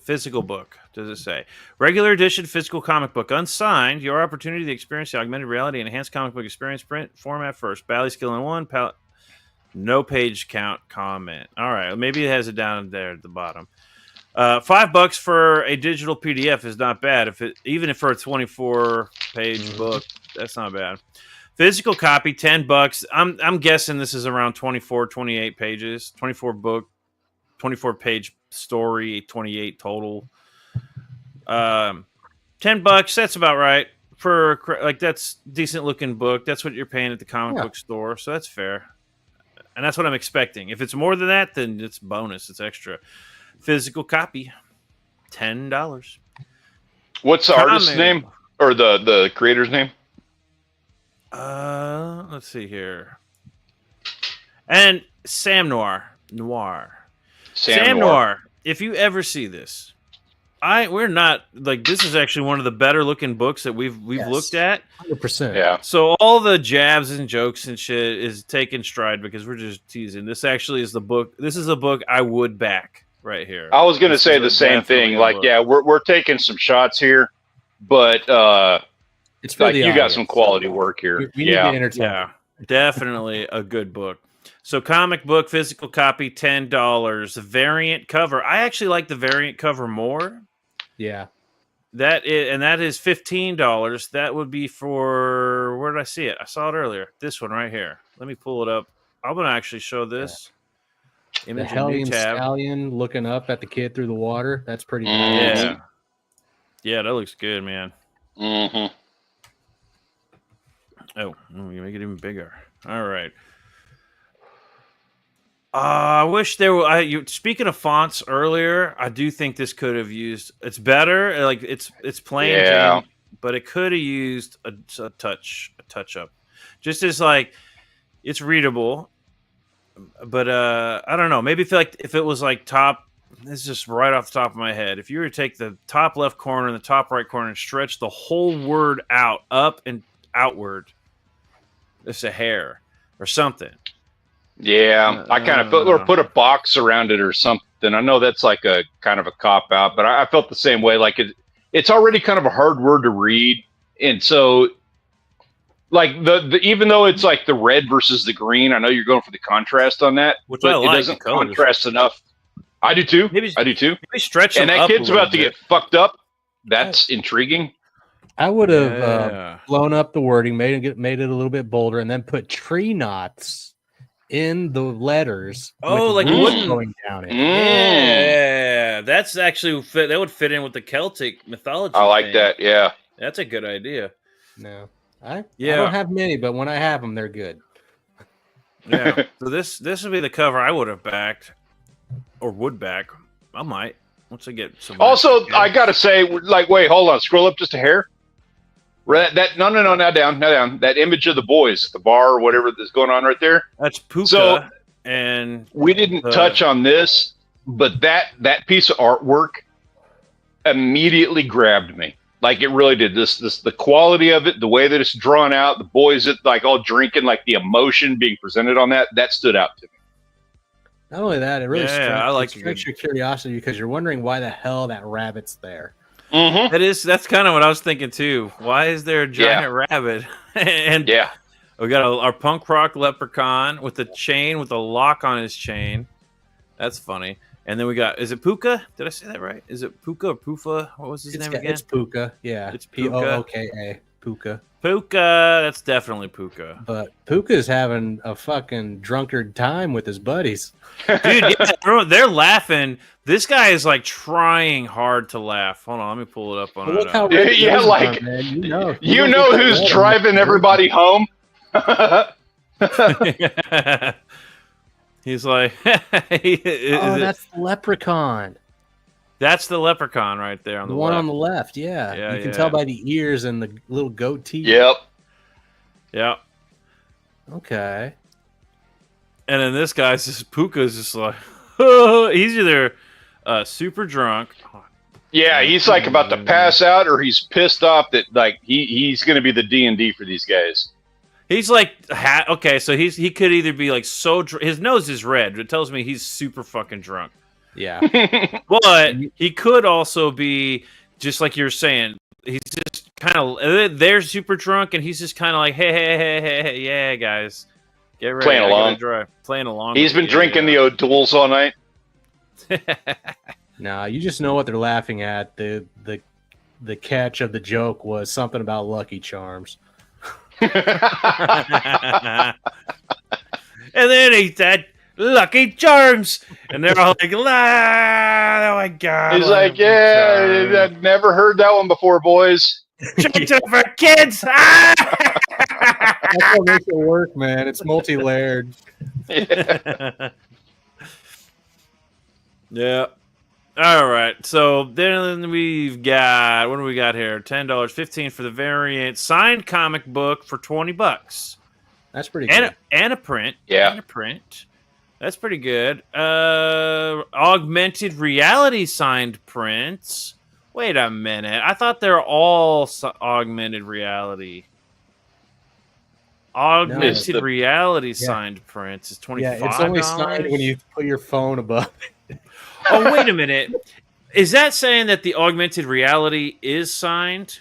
physical book? Does it say regular edition physical comic book unsigned? Your opportunity to experience the augmented reality enhanced comic book experience print format first. Bally skill in one. No page count comment. All right, maybe it has it down there at the bottom. $5 for a digital PDF is not bad. Even if for a 24-page book, that's not bad. Physical copy, $10. I'm guessing this is around 24, 28 pages. 24-page story, 28 total. $10. That's about right for that's decent looking book. That's what you're paying at the comic book store, so that's fair. And that's what I'm expecting. If it's more than that, then it's bonus. It's extra. Physical copy, $10. What's the artist's name or the creator's name? Let's see here. And Sam Noir. Sam Noir. If you ever see this, we're not like this is actually one of the better looking books that we've looked at. 100%. Yeah. So all the jabs and jokes and shit is taken stride because we're just teasing. This actually is the book. This is a book I would back right here. I was going to say the same thing. Like, we're taking some shots here, but it's like you got some quality work here. We need to entertain. Yeah, definitely a good book. So comic book, physical copy, $10. Variant cover. I actually like the variant cover more. Yeah. That is $15. That would be for, where did I see it? I saw it earlier. This one right here. Let me pull it up. I'm going to actually show this. Yeah. The Hellion Stallion looking up at the kid through the water. That's pretty nice. Yeah. Yeah, that looks good, man. Mm-hmm. Oh, you make it even bigger. All right. I wish there were. Speaking of fonts earlier, I do think this could have used. It's better, like it's plain, Jane, but it could have used a touch up. Just as like it's readable, but I don't know. Maybe if it was like top. This is just right off the top of my head. If you were to take the top left corner and the top right corner and stretch the whole word out, up and outward, it's a hair or something. Yeah, I kind of felt, or put a box around it or something. I know that's like a kind of a cop out, but I felt the same way. Like it's already kind of a hard word to read, and so like the even though it's like the red versus the green, I know you're going for the contrast on that, which but it doesn't contrast enough. I do too. I do too. Maybe stretch and that kid's about to get fucked up. That's intriguing. I would have blown up the wording, made it a little bit bolder, and then put tree knots in the letters. Like wood going down it. Yeah, that's actually that would fit in with the Celtic mythology. I like that. Yeah, that's a good idea. No, I don't have many, but when I have them, they're good. Yeah. So this would be the cover I would have backed, or would back. I might once I get some. Also, I gotta say, like, wait, hold on, scroll up just a hair. No, now down. That image of the boys at the bar or whatever that's going on right there. That's Puka. So, and we didn't touch on this, but that piece of artwork immediately grabbed me. Like it really did. The quality of it, the way that it's drawn out, the boys that like all drinking, like the emotion being presented on that stood out to me. Not only that, it really strikes your curiosity because you're wondering why the hell that rabbit's there. Mm-hmm. That's kind of what I was thinking too. Why is there a giant rabbit? And we got our punk rock leprechaun with a chain with a lock on his chain. That's funny. And then we got, is it Puka? Did I say that right? Is it Puka or Pufa? What was his name again? It's Puka. Yeah, it's Puka. Pooka. Puka. Puka. That's definitely Puka. But Puka's having a fucking drunkard time with his buddies. Dude, they're laughing. This guy is like trying hard to laugh. Hold on, let me pull it up on it. Like you know who's driving everybody home. He's like, that's the leprechaun. That's the leprechaun right there on The the one left. on the left, yeah. Yeah, You can yeah. tell by the ears and the little goatee. Yep. Yeah. Okay. And then this guy's just Puka's just like he's either super drunk. Yeah, he's like about to pass out, or he's pissed off that like he's going to be the D&D for these guys. He's like okay, so he could either be like so his nose is red. It tells me he's super fucking drunk. Yeah. But he could also be just like you're saying. He's just kind of they're super drunk, and he's just kind of like, hey, yeah, guys, get ready, Playing along. Playing along. He's been drinking the O'Douls all night. Nah, you just know what they're laughing at. The catch of the joke was something about Lucky Charms. And then he said, Lucky Charms, and they're all like, oh my god. He's like, yeah, I've never heard that one before, boys. Charms are for kids. That's what makes it work, man. It's multi-layered. Yeah. All right. So then we've got, what do we got here? $10, $15 for the variant signed comic book for $20. That's pretty good. And a print. Yeah. And a print. That's pretty good. Augmented reality signed prints. Wait a minute. I thought they're all augmented reality. Augmented reality signed prints is $25. Yeah, it's only signed when you put your phone above it. Oh, wait a minute. Is that saying that the augmented reality is signed?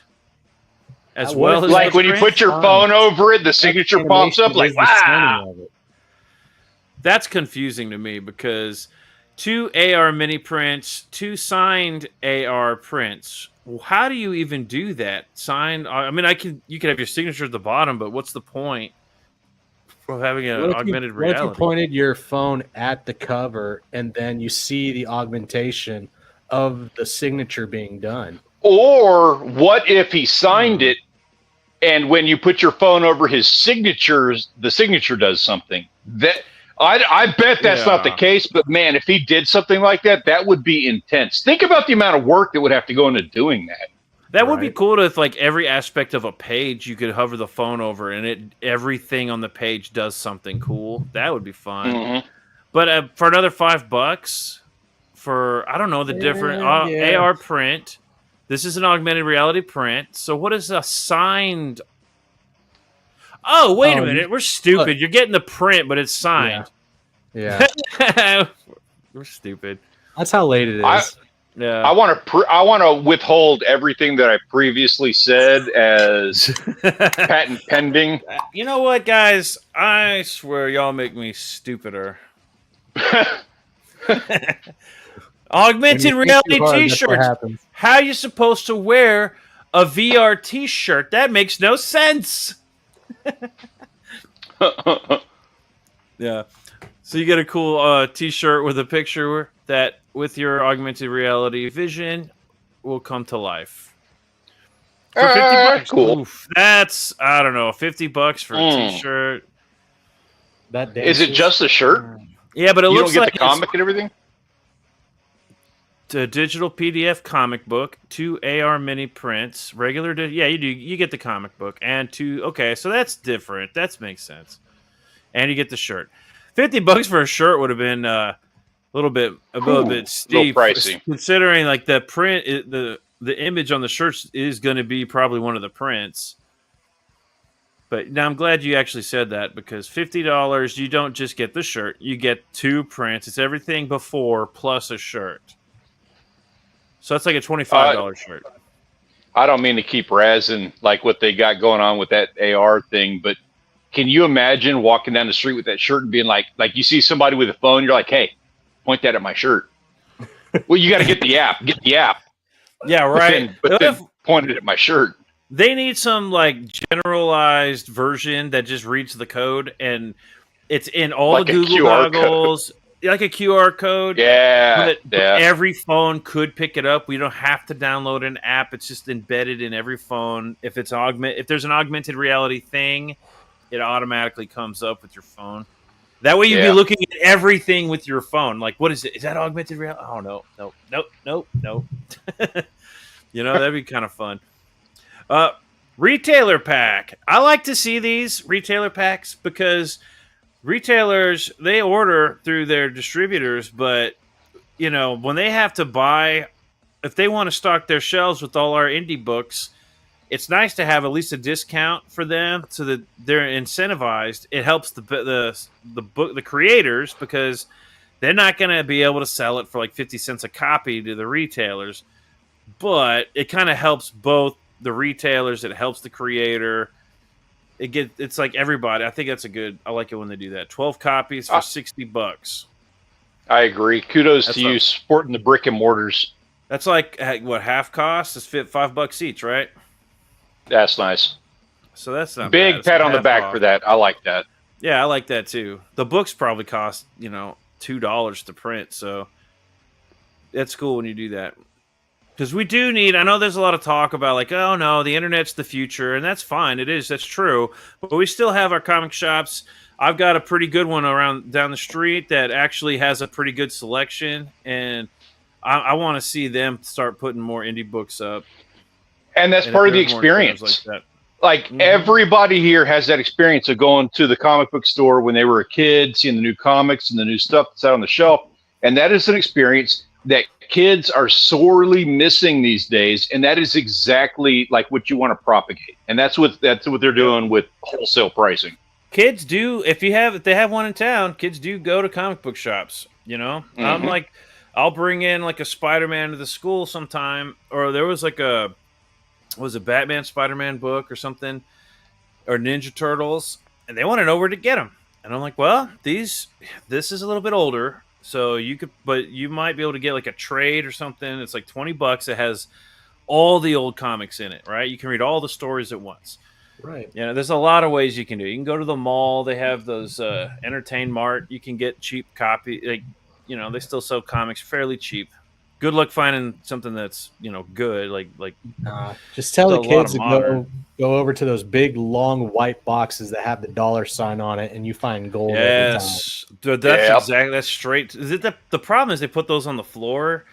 As well as like when you put your phone over it, the signature pops up like, wow. That's confusing to me because 2 AR mini prints, 2 signed AR prints. How do you even do that? Signed? I mean, you could have your signature at the bottom, but what's the point of having an augmented reality? What if you pointed your phone at the cover and then you see the augmentation of the signature being done? Or what if he signed it, and when you put your phone over his signatures, the signature does something? That I bet that's not the case, but man, if he did something like that, that would be intense. Think about the amount of work that would have to go into doing that. That would be cool if, like, every aspect of a page you could hover the phone over and everything on the page does something cool. That would be fun. Mm-hmm. But for another $5 for, I don't know, the different AR print. This is an augmented reality print. So what is a signed? Oh, wait a minute. We're stupid. Look. You're getting the print, but it's signed. Yeah. We're stupid. That's how late it is. I want to withhold everything that I previously said as patent pending. You know what, guys? I swear y'all make me stupider. Augmented reality t-shirts. How are you supposed to wear a VR t-shirt? That makes no sense. Yeah. So you get a cool t-shirt with a picture that with your augmented reality vision will come to life. For $50, cool. Oof, that's, I don't know, $50 for a t-shirt. Is it just a shirt? Yeah, but it looks don't like get the comic and everything? A digital PDF comic book, 2 AR mini prints, regular. Yeah, you do. You get the comic book and 2. Okay, so that's different. That makes sense. And you get the shirt. $50 for a shirt would have been a little bit steep, pricey, considering like the print, the image on the shirts is going to be probably one of the prints. But now I'm glad you actually said that, because $50, you don't just get the shirt, you get 2 prints. It's everything before plus a shirt. So that's like a $25 shirt. I don't mean to keep razzing like what they got going on with that AR thing, but can you imagine walking down the street with that shirt and being like you see somebody with a phone, you're like, hey, point that at my shirt. Well, you got to get the app. Get the app. Yeah, right. But then point it at my shirt. They need some like generalized version that just reads the code, and it's in all like the Google goggles. Like a QR code. Yeah, but every phone could pick it up. We don't have to download an app. It's just embedded in every phone. If there's an augmented reality thing, it automatically comes up with your phone. That way you'd be Yeah. looking at everything with your phone. Like, what is it? Is that augmented reality? Oh, no. You know, that'd be kind of fun. Retailer pack. I like to see these retailer packs because retailers, they order through their distributors, but, you know, when they have to buy, if they want to stock their shelves with all our indie books, it's nice to have at least a discount for them so that they're incentivized. It helps the creators because they're not going to be able to sell it for like 50 cents a copy to the retailers, but it kind of helps both the retailers. It helps the creator. It's like everybody. I think I like it when they do that. 12 copies for $60. I agree. Kudos to you supporting the brick and mortars. That's like what half cost? It's $5 each, right? That's nice. So that's not big bad. pat on the back for that. I like that. Yeah, I like that too. The books probably cost, you know, $2 to print, so it's cool when you do that. Because we do need, I know there's a lot of talk about like, oh no, the internet's the future, and that's fine. It is, that's true. But we still have our comic shops. I've got a pretty good one around down the street that actually has a pretty good selection, and I want to see them start putting more indie books up. And that's part of the experience. Like everybody here has that experience of going to the comic book store when they were a kid, seeing the new comics and the new stuff that's out on the shelf. And that is an experience that kids are sorely missing these days. And that is exactly like what you want to propagate. And that's what they're doing with wholesale pricing. Kids do, if they have one in town, kids do go to comic book shops, you know? I'm like, I'll bring in like a Spider-Man to the school sometime, or there was like a Batman Spider-Man book or something, or Ninja Turtles, and they want to know where to get them. And I'm like, well, this is a little bit older, so you might be able to get like a trade or something. It's like $20. It has all the old comics in it, right? You can read all the stories at once. Right. You know, there's a lot of ways you can do it. You can go to the mall. They have those Entertain Mart. You can get cheap copy. Like, you know, they still sell comics fairly cheap. Good luck finding something that's, you know, good. Just tell the kids to go over to those big long white boxes that have the dollar sign on it, and you find gold. Yes, exactly. That's straight. The problem is they put those on the floor,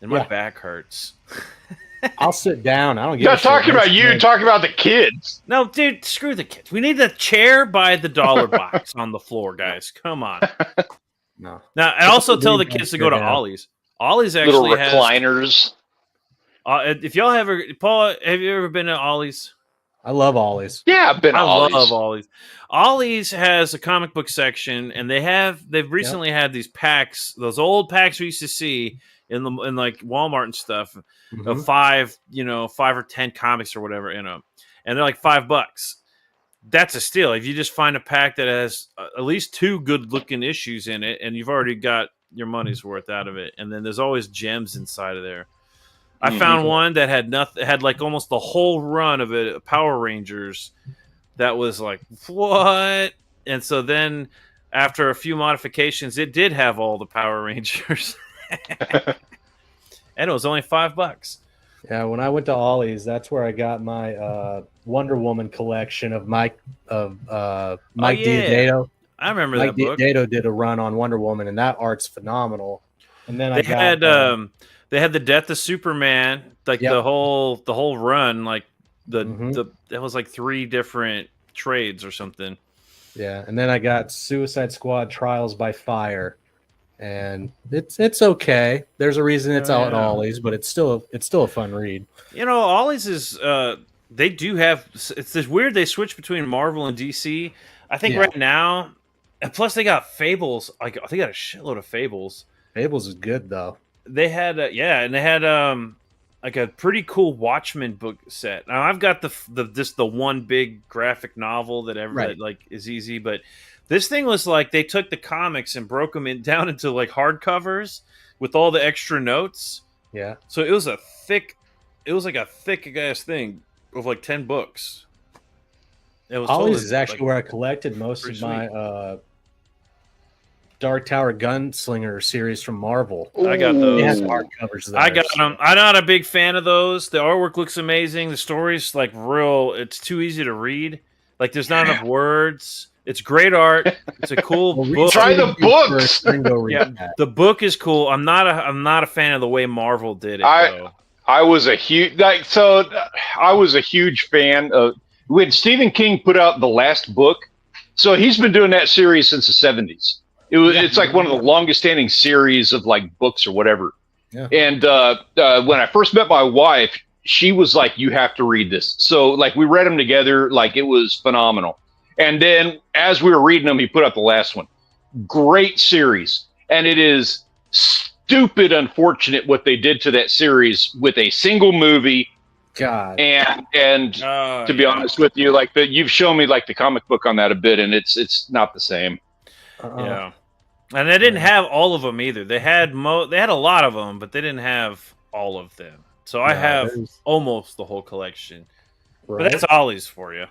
and my back hurts. I'll sit down. I don't give. Not talking about you. Talking about the kids. No, dude, screw the kids. We need the chair by the dollar box on the floor, guys. Come on. No. Now, and also tell the kids to go to Ollie's. Ollie's actually little recliners. If y'all Paul, have you ever been to Ollie's? I love Ollie's. Yeah, I've been to Ollie's. I love Ollie's. Ollie's has a comic book section, and they've recently had these packs, those old packs we used to see in like Walmart and stuff, of 5 or 10 comics or whatever in them, and they're like $5. That's a steal. If you just find a pack that has at least 2 good-looking issues in it, and you've already got your money's worth out of it. And then there's always gems inside of there. I found one that had like almost the whole run of it, Power Rangers. That was like, what? And so then after a few modifications, it did have all the Power Rangers. And it was only $5. Yeah, when I went to Ollie's, that's where I got my Wonder Woman collection of Mike Diodato. I remember Mike that book. Diodato did a run on Wonder Woman, and that art's phenomenal. And then they had the Death of Superman, like the whole run, like that was like 3 different trades or something. Yeah, and then I got Suicide Squad Trials by Fire, and it's okay. There's a reason it's out at Ollie's, but it's still a fun read. You know, Ollie's is they do have, it's this weird, they switch between Marvel and DC. I think right now. And plus, they got Fables. Like they got a shitload of Fables. Fables is good though. They had and they had like a pretty cool Watchmen book set. Now I've got the one big graphic novel that like is easy, but this thing was like they took the comics and broke them down into like hardcovers with all the extra notes. Yeah. So it was like a thick ass thing of like 10 books. It was Ollie's is actually where I collected most of my Dark Tower Gunslinger series from Marvel. I got those. They had hardcovers there. I got them. I'm not a big fan of those. The artwork looks amazing. The story's like real. It's too easy to read. Like, there's not enough words. It's great art. It's a cool book. Try the books. Yeah, the book is cool. I'm not a fan of the way Marvel did it, though. I was a huge fan of when Stephen King put out the last book. So he's been doing that series since the 70s. It's like one of the longest standing series of like books or whatever. Yeah. And when I first met my wife, she was like, "You have to read this." So like we read them together. Like it was phenomenal. And then as we were reading them, he put out the last one. Great series. And it is stupid unfortunate what they did to that series with a single movie. God. And to be honest with you, like you've shown me like the comic book on that a bit, and it's not the same. Yeah. And they didn't have all of them either. They had a lot of them, but they didn't have all of them. So I have almost the whole collection. Right. But that's Ollie's for you.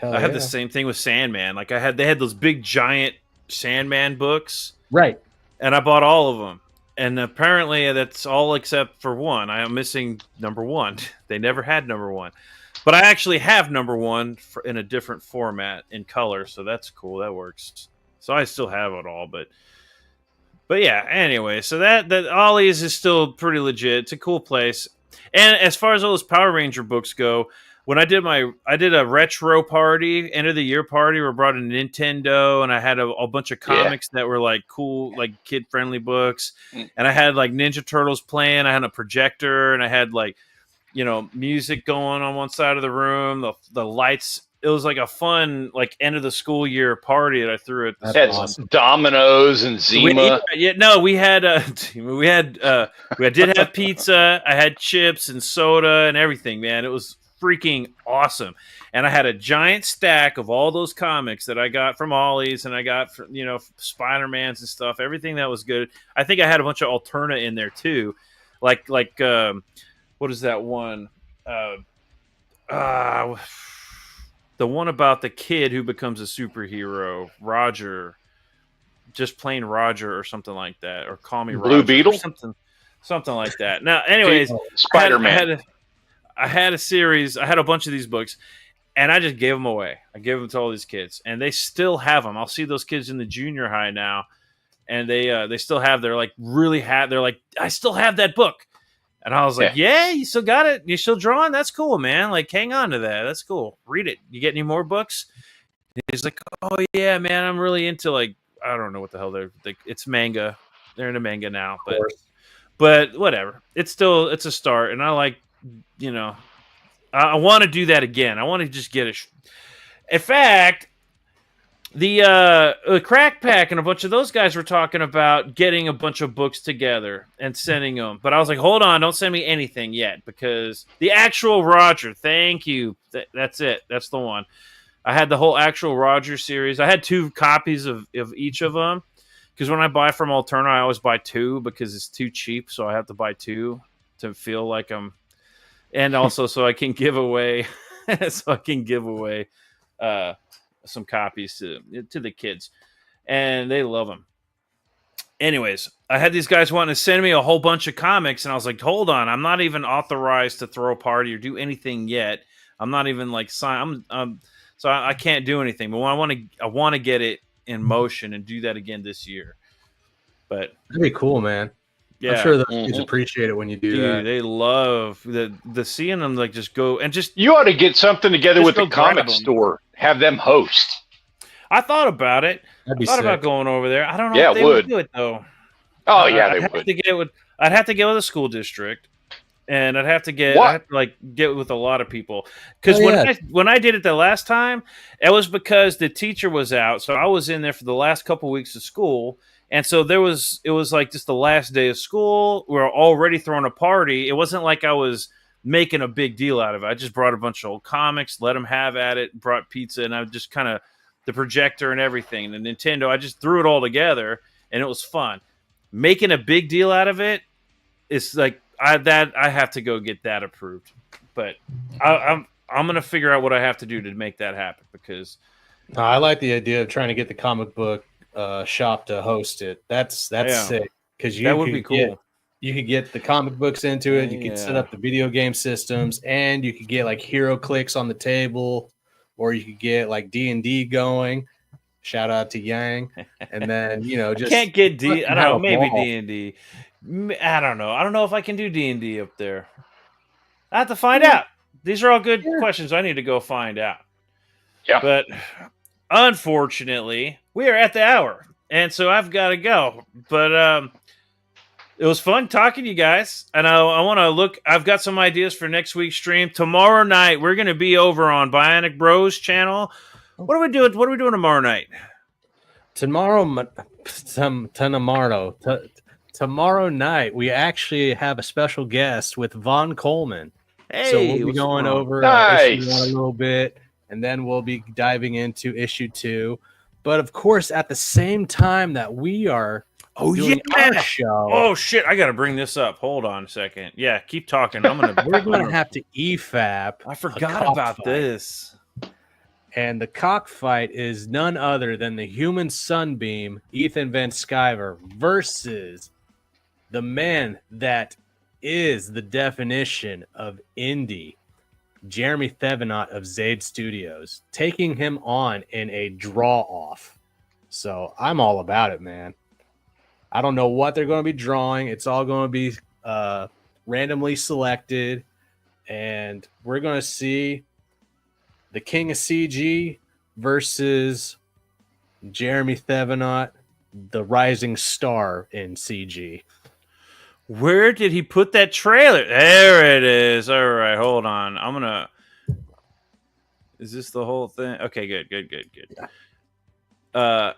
I had the same thing with Sandman. Like they had those big giant Sandman books. Right. And I bought all of them. And apparently that's all except for one. I am missing number 1. They never had number 1. But I actually have number 1 in a different format in color, so that's cool. That works. So I still have it all, but yeah, anyway, so that Ollie's is still pretty legit. It's a cool place. And as far as all those Power Ranger books go, when I did a retro party, end of the year party, where I brought a Nintendo, and I had a bunch of comics that were like cool, like kid friendly books, and I had like Ninja Turtles playing. I had a projector, and I had like, music going on one side of the room. The lights. It was like a fun like end of the school year party that I threw at the school. Awesome. Dominoes and Zima. We did have pizza. I had chips and soda and everything, man. It was freaking awesome. And I had a giant stack of all those comics that I got from Ollie's, and I got from, Spider-Man's and stuff, everything that was good. I think I had a bunch of Alterna in there too. Like what is that one? The one about the kid who becomes a superhero, Roger, just plain Roger or something like that, or Call Me Roger. Blue Beetle? Something like that. Now, anyways, Spider-Man. I had a series. I had a bunch of these books, and I just gave them away. I gave them to all these kids, and they still have them. I'll see those kids in the junior high now, and they still have. They're like They're like, I still have that book. And I was like, yeah, you still got it? You still drawing? That's cool, man. Like, hang on to that. That's cool. Read it. You get any more books? And he's like, oh, yeah, man. I'm really into, like, I don't know what the hell it's manga. They're into manga now. But whatever. It's a start. And I like, I want to do that again. I want to just get it. In fact, the Crack Pack and a bunch of those guys were talking about getting a bunch of books together and sending them. But I was like, hold on, don't send me anything yet, because the actual Roger, thank you. That's it. That's the one. I had the whole actual Roger series. I had 2 copies of each of them, because when I buy from Alterna, I always buy 2 because it's too cheap. So I have to buy 2 to feel like I'm, and also so I can give away, some copies to the kids, and they love them. Anyways, I had these guys wanting to send me a whole bunch of comics, and I was like, hold on, I'm not even authorized to throw a party or do anything yet. I'm not even like so I can't do anything. But I want to get it in motion and do that again this year. But that'd be cool, man. Yeah, I'm sure the kids appreciate it when you do that. They love the seeing them like just go and just. You ought to get something together with the comic store. Have them host. I thought about it. That'd be sick. About going over there. I don't know if they would do it though. Oh yeah, they would. I'd have to get with a school district, and I'd have to get with a lot of people. Because when I did it the last time, it was because the teacher was out, so I was in there for the last couple of weeks of school. And so it was like just the last day of school. We were already throwing a party. It wasn't like I was making a big deal out of it. I just brought a bunch of old comics, let them have at it, brought pizza, and I just kind of the projector and everything, the Nintendo. I just threw it all together, and it was fun. Making a big deal out of it is like I have to go get that approved. But I'm gonna figure out what I have to do to make that happen, because I like the idea of trying to get the comic book shop to host it. That's sick, because that would be cool. You could get the comic books into it. You could set up the video game systems, and you could get like hero clicks on the table. or you could get like D&D going. Shout out to Yang, and then just can't get D. I don't know, maybe ball. D&D. I don't know. I don't know if I can do D&D up there. I have to find out. These are all good questions. I need to go find out. Yeah. But unfortunately, we are at the hour, and so I've got to go. But it was fun talking to you guys, and I want to look. I've got some ideas for next week's stream. Tomorrow night, we're going to be over on Bionic Bro's channel. What are we doing? What are we doing tomorrow night? Tomorrow night, we actually have a special guest with Von Coleman. Hey, so we'll be going over issue 1 a little bit, and then we'll be diving into issue 2. But of course, at the same time that we are doing our show. Oh shit! I got to bring this up. Hold on a second. Yeah, keep talking. We're going to have to EFAP. I forgot about this. And the cockfight is none other than the human sunbeam, Ethan Van Sciver, versus the man that is the definition of indie, Jeremy Thevenot of Zade Studios, taking him on in a draw-off. So I'm all about it, man. I don't know what they're going to be drawing. It's all going to be randomly selected, and we're going to see the King of CG versus Jeremy Thevenot, the rising star in CG. Where did he put that trailer? There it is. All right, hold on. Is this the whole thing? Okay, good. All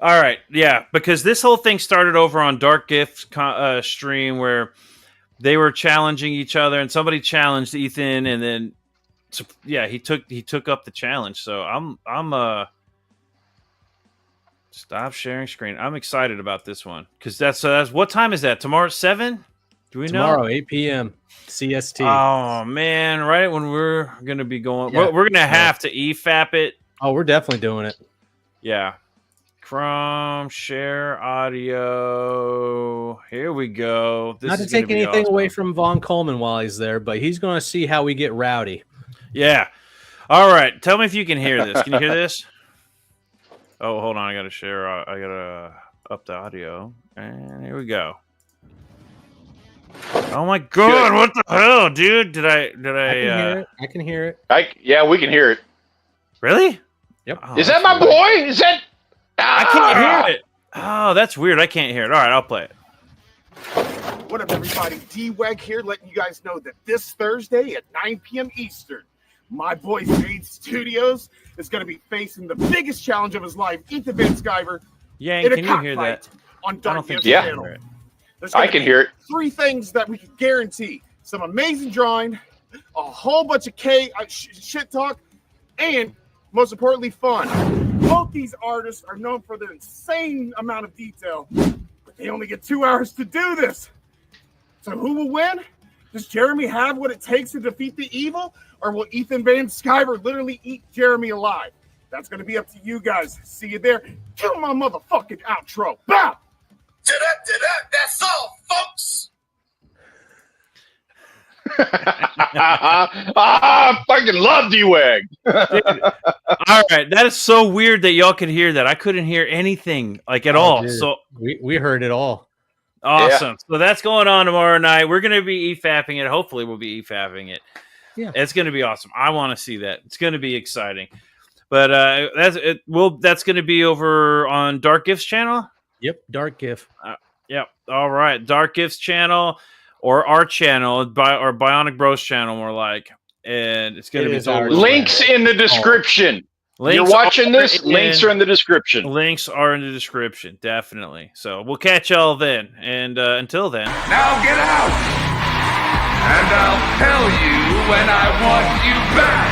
right, yeah, because this whole thing started over on Dark Gift's stream where they were challenging each other, and somebody challenged Ethan, and then he took up the challenge. So I'm stop sharing screen. I'm excited about this one because that's what time is that? Tomorrow at 7? Do we know? Tomorrow 8 p.m. CST. Oh man, right when we're gonna be going, we're gonna have to EFAP it. Oh, we're definitely doing it. Yeah. Chrome share audio. Here we go. Not to take anything away from Von Coleman while he's there, but he's going to see how we get rowdy. Yeah. All right. Tell me if you can hear this. Can you hear this? Oh, hold on. I got to share. I got to up the audio. And here we go. Oh my God. What the hell, dude? I can hear it. Yeah, we can hear it. Really? Yep. Oh, is that my weird boy? Is that? I can't hear it. Oh, that's weird. I can't hear it. All right, I'll play it. What up, everybody? D-Weg here, letting you guys know that this Thursday at 9 p.m. Eastern, my boy Zade Studios is going to be facing the biggest challenge of his life, Ethan Van Sciver. Yeah, can you hear that? On Dark Gift's channel. I can hear it. 3 things that we can guarantee: some amazing drawing, a whole bunch of shit talk, and most importantly, fun. Both these artists are known for their insane amount of detail, but they only get 2 hours to do this. So who will win? Does Jeremy have what it takes to defeat the evil, or will Ethan Van Sciver literally eat Jeremy alive? That's going to be up to you guys. See you there. Kill my motherfucking outro. Bow! That's all, folks. I fucking love D-Weg. All right, that is so weird that y'all could hear that. I couldn't hear anything at all. Dude. So we heard it all. Awesome. Yeah. So that's going on tomorrow night. We're going to be EFAPing it. Hopefully, we'll be EFAPing it. Yeah, it's going to be awesome. I want to see that. It's going to be exciting. But that's going to be over on Dark Gift's channel. Yep, Dark Gift. Yep. All right, Dark Gift's channel. Or our channel, or Bionic Bro's channel, more like, and it's going to be links in the description. You're watching this. Links are in the description. Links are in the description, definitely. So we'll catch y'all then, and until then, now get out, and I'll tell you when I want you back.